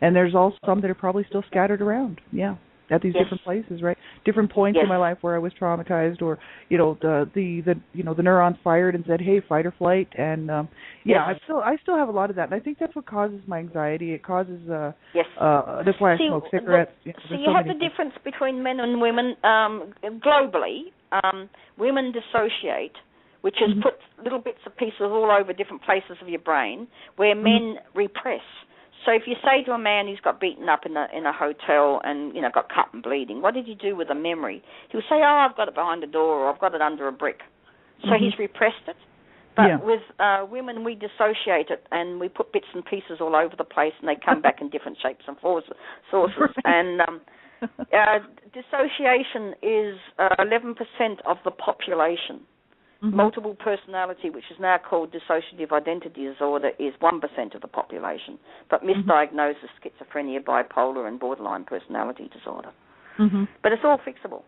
and there's also some that are probably still scattered around. Yeah. At these different places, right? Different points in my life where I was traumatized, or the neurons fired and said, "Hey, fight or flight." And I still have a lot of that, and I think that's what causes my anxiety. It causes that's why I smoke cigarettes. So you have the difference between men and women globally. Women dissociate, which is put little bits of pieces all over different places of your brain, where men repress. So if you say to a man who's got beaten up in a hotel and got cut and bleeding, what did you do with the memory? He'll say, I've got it behind the door, or I've got it under a brick. So he's repressed it. But with women, we dissociate it and we put bits and pieces all over the place, and they come back in different shapes and sources. And dissociation is 11% of the population. Multiple personality, which is now called dissociative identity disorder, is 1% of the population, but misdiagnosed as schizophrenia, bipolar, and borderline personality disorder. But it's all fixable.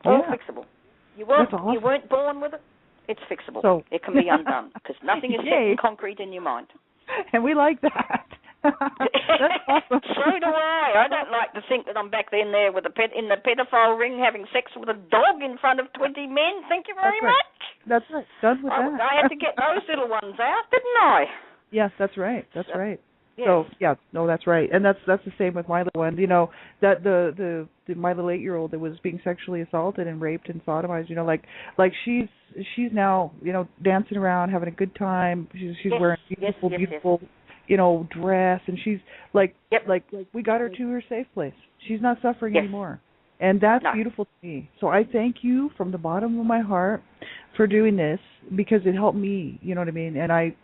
All fixable. You weren't born with it. It's fixable. So it can be undone because nothing is set in concrete in your mind. And we like that. That's awesome. So do I. I don't like to think that I'm back in there with in the pedophile ring having sex with a dog in front of 20 men. Thank you very much. That's right. Done with that. I had to get those little ones out, didn't I? Yes, that's right. That's right. Yes. So that's right, and that's the same with my little one. You know, that the my little 8-year-old that was being sexually assaulted and raped and sodomized. You know, like she's now dancing around, having a good time. She's wearing beautiful dress, and she's like we got her to her safe place. She's not suffering anymore, and that's beautiful to me. So I thank you from the bottom of my heart for doing this, because it helped me. You know what I mean? And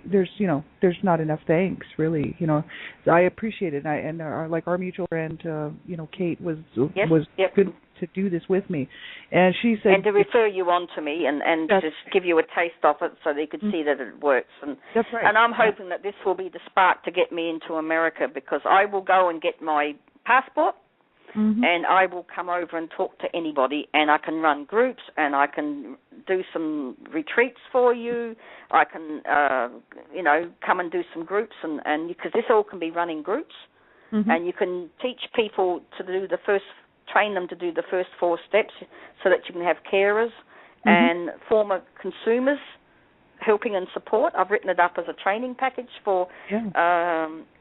there's not enough thanks, really. I appreciate it, and our mutual friend, Kate was good to do this with me, and she said, and to refer you on to me and just give you a taste of it so they could see that it works. And that's right. And I'm hoping that this will be the spark to get me into America, because I will go and get my passport. Mm-hmm. And I will come over and talk to anybody, and I can run groups, and I can do some retreats for you. I can, come and do some groups, and because this all can be run in groups, and you can teach people train them to do the first 4 steps, so that you can have carers and former consumers helping and support. I've written it up as a training package for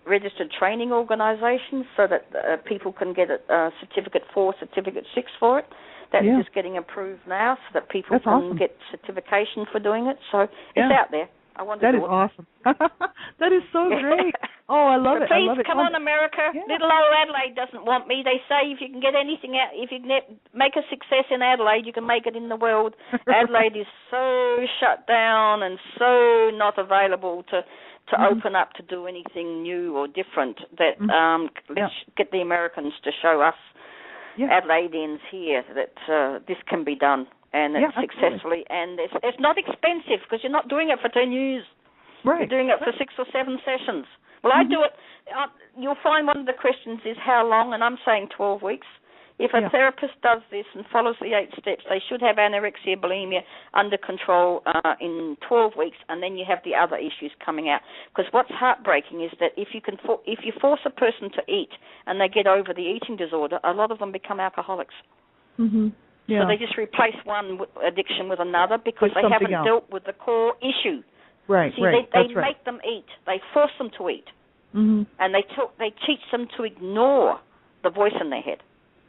registered training organisations, so that people can get a Certificate 4, Certificate 6 for it. That's just getting approved now, so that people can get certification for doing it. So it's out there. I want to do it. That is awesome. That is so great. Oh, I love it. Please, I love it. Come on, America. Yeah. Little old Adelaide doesn't want me. They say if you can get anything out, if you can make a success in Adelaide, you can make it in the world. Adelaide is so shut down and so not available to open up to do anything new or different, that let's get the Americans to show us Adelaideans here that this can be done, and it's successfully, and it's not expensive, because you're not doing it for 10 years. Right. You're doing it for 6 or 7 sessions. Well, I do it. You'll find one of the questions is how long, and I'm saying 12 weeks. If a therapist does this and follows the 8 steps, they should have anorexia, bulimia under control in 12 weeks, and then you have the other issues coming out. Because what's heartbreaking is that if you force a person to eat and they get over the eating disorder, a lot of them become alcoholics. Mm-hmm. Yeah. So they just replace one addiction with another, because they haven't dealt with the core issue. Right. See, they make them eat. They force them to eat, and they teach them to ignore the voice in their head.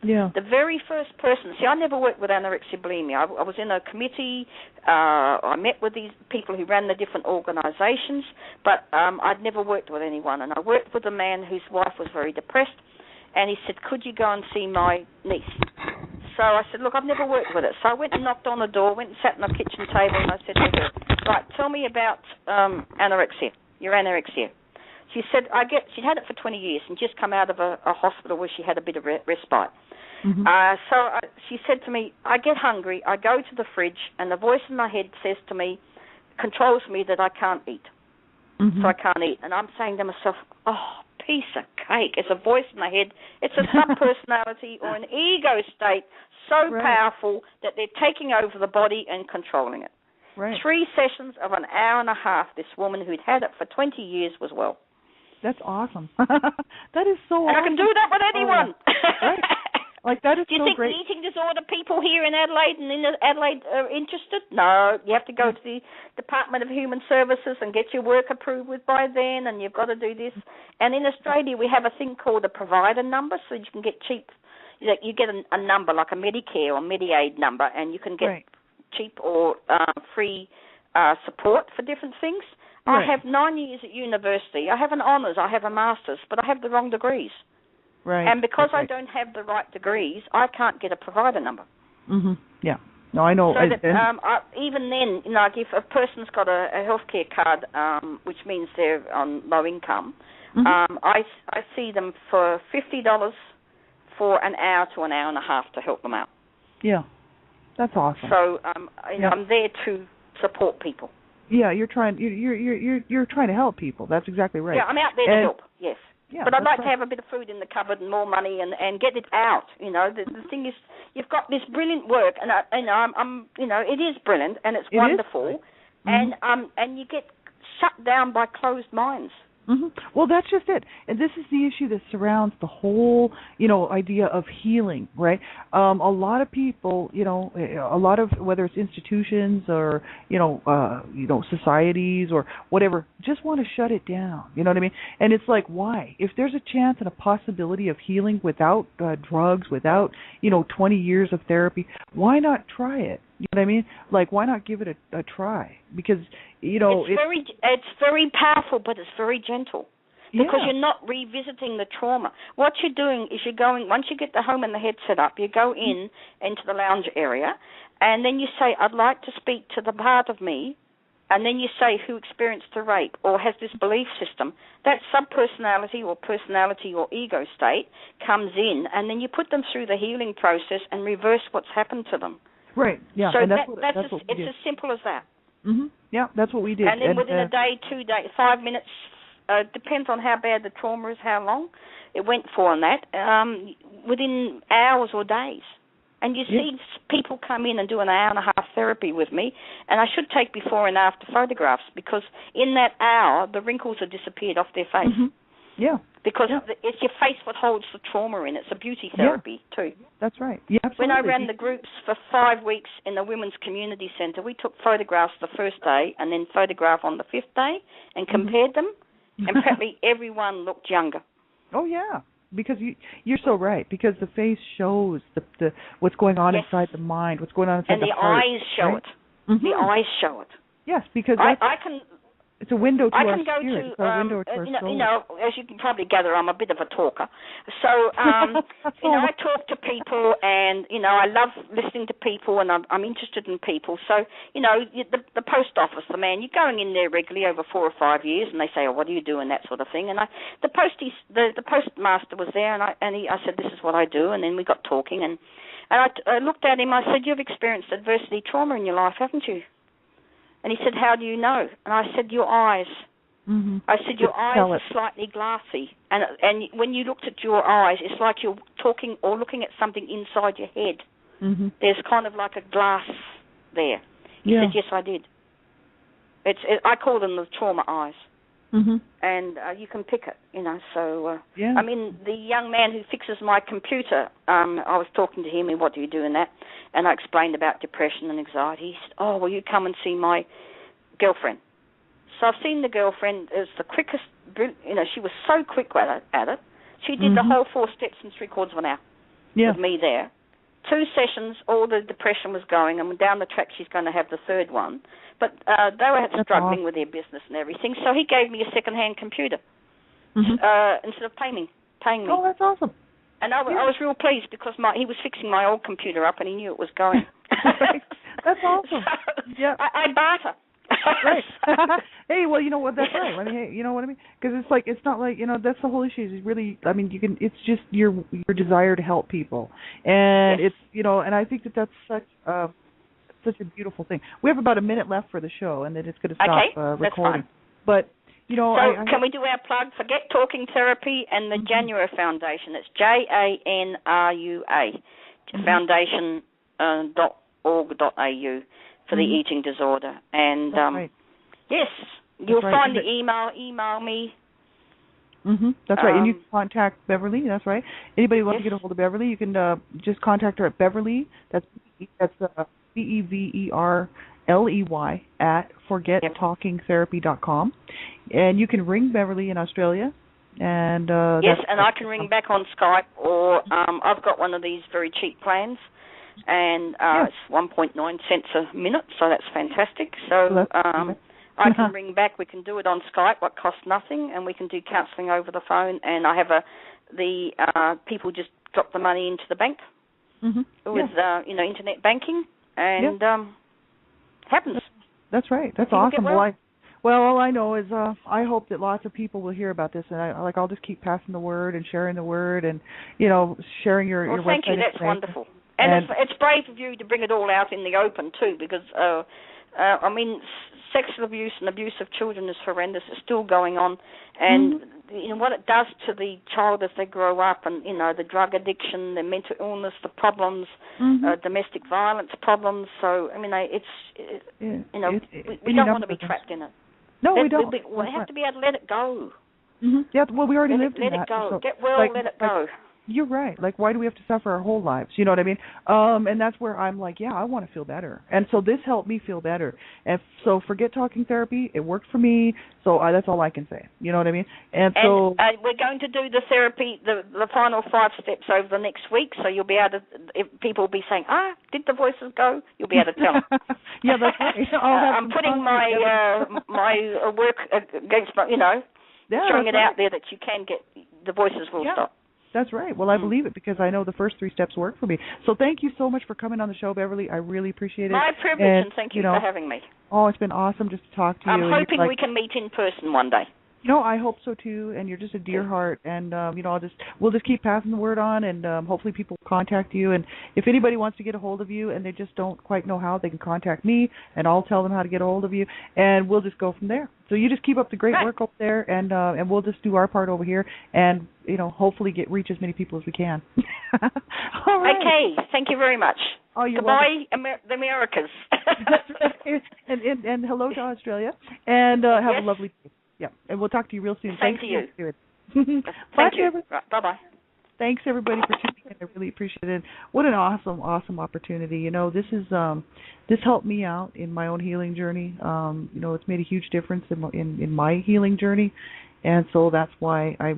Yeah. The very first person. See, I never worked with anorexia bulimia. I was in a committee. I met with these people who ran the different organisations, but I'd never worked with anyone. And I worked with a man whose wife was very depressed, and he said, "Could you go and see my niece?" So I said, "Look, I've never worked with it." So I went and knocked on the door, went and sat on the kitchen table, and I said to her, "Right, tell me about anorexia, your anorexia." She said, she had it for 20 years and just come out of a hospital where she had a bit of respite. She said to me, "I get hungry, I go to the fridge, and the voice in my head says to me, controls me that I can't eat. So I can't eat." And I'm saying to myself, oh, piece of cake. It's a voice in my head. It's a subpersonality or an ego state so powerful that they're taking over the body and controlling it. Right. 3 sessions of an hour and a half, this woman who'd had it for 20 years was well. That's awesome. That is so awesome. And I can do that with anyone. Right. Like, that is so great. Do you think the eating disorder people here in Adelaide and in Adelaide are interested? No. You have to go to the Department of Human Services and get your work approved with by then, and you've got to do this. And in Australia, we have a thing called a provider number, so you can get cheap. You get a number like a Medicare or Mediaid number, and you can get cheap or free support for different things. I have 9 years at university. I have an honours. I have a master's, but I have the wrong degrees. Right. And because I don't have the right degrees, I can't get a provider number. Yeah. No, I know. So even then, like if a person's got a healthcare card, which means they're on low income, I see them for $50 for an hour to an hour and a half to help them out. Yeah, that's awesome. So I'm there to support people. Yeah, you're trying to help people. That's exactly right. Yeah, I'm out there to help. Yes. Yeah, but I'd like to have a bit of food in the cupboard and more money and get it out. The thing is, you've got this brilliant work, and it is brilliant and it's wonderful, and you get shut down by closed minds. Well, that's just it, and this is the issue that surrounds the whole, idea of healing, right? A lot of people, a lot of whether it's institutions or societies or whatever, just want to shut it down. You know what I mean? And it's like, why? If there's a chance and a possibility of healing without drugs, without 20 years of therapy, why not try it? You know what I mean? Like, why not give it a try? Because it's very powerful, but it's very gentle because you're not revisiting the trauma. What you're doing is you're going, once you get the home and the head set up, you go into the lounge area, and then you say, I'd like to speak to the part of me, and then you say who experienced the rape or has this belief system. That subpersonality or personality or ego state comes in, and then you put them through the healing process and reverse what's happened to them. Right. Yeah. So and it's as simple as that. Yeah, that's what we did. And then within a day, 2 days, 5 minutes, depends on how bad the trauma is, how long it went for on that, within hours or days. And you see people come in and do an hour and a half therapy with me, and I should take before and after photographs because in that hour, the wrinkles have disappeared off their face. Yeah. Because it's your face what holds the trauma in. It's a beauty therapy too. That's right. Yeah, absolutely. When I ran the groups for 5 weeks in the Women's Community Centre, we took photographs the first day and then photograph on the 5th day and compared them, and practically everyone looked younger. Oh, yeah. Because you're so right. Because the face shows the what's going on inside the mind, what's going on inside the heart. And the eyes show it. The eyes show it. Yes, because I can... It's a window to I our can go spirit. to, it's a window to our soul. as you can probably gather, I'm a bit of a talker. So, I talk to people, and I love listening to people, and I'm interested in people. So, the post office, the man, you're going in there regularly over 4 or 5 years, and they say, "Oh, what do you do?" and that sort of thing. And the postmaster was there, and I said, "This is what I do," and then we got talking, and I looked at him. I said, "You've experienced adversity, trauma in your life, haven't you?" And he said, "How do you know?" And I said, "Your eyes." I said, "Your eyes are slightly glassy. And when you looked at your eyes, it's like you're talking or looking at something inside your head. There's kind of like a glass there." He said, "Yes, I did." I call them the trauma eyes. And you can pick it, So, I mean, the young man who fixes my computer, I was talking to him, and what do you do in that? And I explained about depression and anxiety. He said, "Oh, will you come and see my girlfriend?" So I've seen the girlfriend. It was the quickest, she was so quick at it. She did the whole 4 steps in 3/4 of an hour with me there. 2 sessions, all the depression was going, and down the track she's going to have the 3rd one. But they were struggling with their business and everything, so he gave me a second-hand computer instead of paying me. Oh, that's awesome. And I was real pleased because he was fixing my old computer up and he knew it was going. That's awesome. So I barter. Right. Hey, well, you know what? That's right. I mean, hey, you know what I mean? Because it's not like that's the whole issue. Is really, I mean, it's just your desire to help people, and it's and I think that's such a beautiful thing. We have about a minute left for the show, and then it's going to stop recording. But so can we do our plug? Forget Talking Therapy and the Janua Foundation. It's JANRUA foundation.org.au for the eating disorder. And yes, you'll find the email. Email me. That's right. And you can contact Beverley. That's right. Anybody who wants to get a hold of Beverley, you can just contact her at Beverley. That's BEVERLEY at forgettalkingtherapy.com. And you can ring Beverley in Australia. And yes, and I can ring back on Skype, or I've got one of these very cheap plans, and it's 1.9 cents a minute, so that's fantastic. So I can ring back. We can do it on Skype, what costs nothing, and we can do counselling over the phone. And I have the people just drop the money into the bank with internet banking, and happens. That's right. That's awesome. Well, all I know is I hope that lots of people will hear about this, and I'll just keep passing the word and sharing the word, and sharing your website. Thank you. That's wonderful. And it's brave of you to bring it all out in the open too, because I mean, sexual abuse and abuse of children is horrendous. It's still going on, and what it does to the child as they grow up, and the drug addiction, the mental illness, the problems, domestic violence problems. So I mean, we don't want to be trapped in it. No, we don't. We have to be able to let it go. Mm-hmm. Yeah, well, we already lived in that. Let it go. So, Get well, let it go. You're right. Like, why do we have to suffer our whole lives? You know what I mean? And that's where I'm like, yeah, I want to feel better. And so this helped me feel better. And so forget talking therapy. It worked for me. So that's all I can say. You know what I mean? And so we're going to do the therapy, the final 5 steps over the next week. So you'll be able to, if people will be saying, did the voices go? You'll be able to tell them. Yeah, that's right. I'm putting my work against my, throwing it out there that you can get, the voices will stop. That's right. Well, I believe it because I know the first 3 steps work for me. So thank you so much for coming on the show, Beverly. I really appreciate it. My privilege, and thank you for having me. Oh, it's been awesome just to talk to you. I'm hoping we can meet in person one day. I hope so too. And you're just a dear heart. And we'll just keep passing the word on, and hopefully people will contact you. And if anybody wants to get a hold of you and they just don't quite know how, they can contact me, and I'll tell them how to get a hold of you, and we'll just go from there. So you just keep up the great work up there, and we'll just do our part over here, and hopefully reach as many people as we can. All right. Okay. Thank you very much. Oh, you're Goodbye, welcome. The Americas. and hello to Australia, and have a lovely day. Yeah, and we'll talk to you real soon. Thank you. Thank you. Bye-bye. Thanks, everybody, for tuning in. I really appreciate it. What an awesome opportunity. This helped me out in my own healing journey. It's made a huge difference in my healing journey, and so that's why I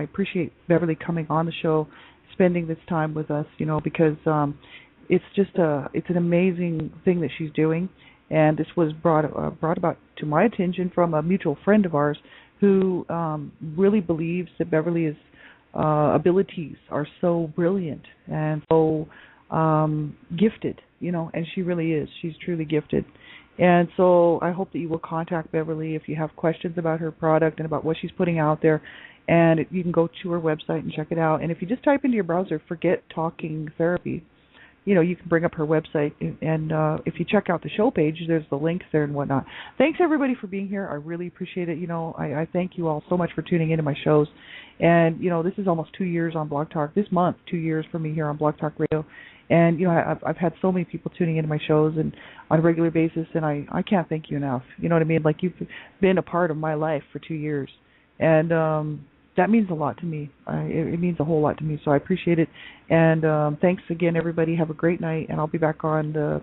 appreciate Beverly coming on the show, spending this time with us. Because it's just it's an amazing thing that she's doing. And this was brought about to my attention from a mutual friend of ours who really believes that Beverly's abilities are so brilliant and so gifted, and she really is. She's truly gifted. And so I hope that you will contact Beverly if you have questions about her product and about what she's putting out there. And you can go to her website and check it out. And if you just type into your browser, Forget Talking Therapy, you can bring up her website, and if you check out the show page, there's the links there and whatnot. Thanks, everybody, for being here. I really appreciate it. I thank you all so much for tuning into my shows. And, this is almost 2 years on Blog Talk. This month, 2 years for me here on Blog Talk Radio. And, I've had so many people tuning into my shows and on a regular basis, and I can't thank you enough. You know what I mean? Like, you've been a part of my life for 2 years. And that means a lot to me. It means a whole lot to me, so I appreciate it. And thanks again, everybody. Have a great night, and I'll be back on the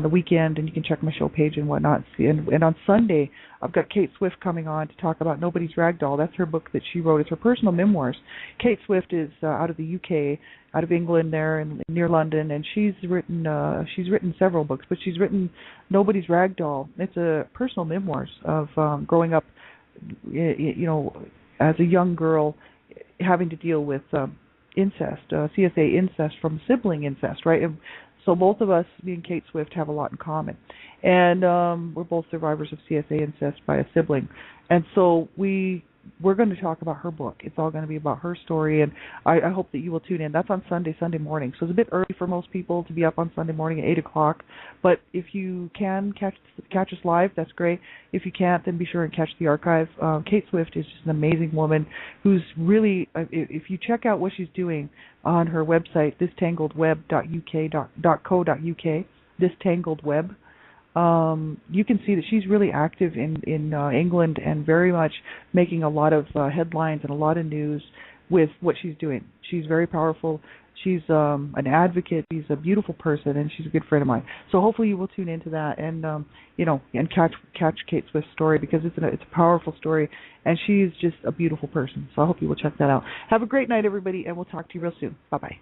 weekend, and you can check my show page and whatnot. And on Sunday, I've got Kate Swift coming on to talk about Nobody's Ragdoll. That's her book that she wrote. It's her personal memoirs. Kate Swift is out of the UK, out of England there and near London, and she's written several books, but she's written Nobody's Ragdoll. It's a personal memoirs of growing up, as a young girl, having to deal with incest, CSA incest from sibling incest, right? And so both of us, me and Kate Swift, have a lot in common. And we're both survivors of CSA incest by a sibling. And so we're going to talk about her book. It's all going to be about her story, and I hope that you will tune in. That's on Sunday morning. So it's a bit early for most people to be up on Sunday morning at 8 o'clock. But if you can catch us live, that's great. If you can't, then be sure and catch the archive. Kate Swift is just an amazing woman who's really, if you check out what she's doing on her website, thistangledweb.co.uk, thistangledweb, you can see that she's really active in England and very much making a lot of headlines and a lot of news with what she's doing. She's very powerful. She's an advocate. She's a beautiful person, and she's a good friend of mine. So hopefully you will tune into that and and catch Kate Swift's story, because it's a powerful story, and she's just a beautiful person. So I hope you will check that out. Have a great night, everybody, and we'll talk to you real soon. Bye-bye.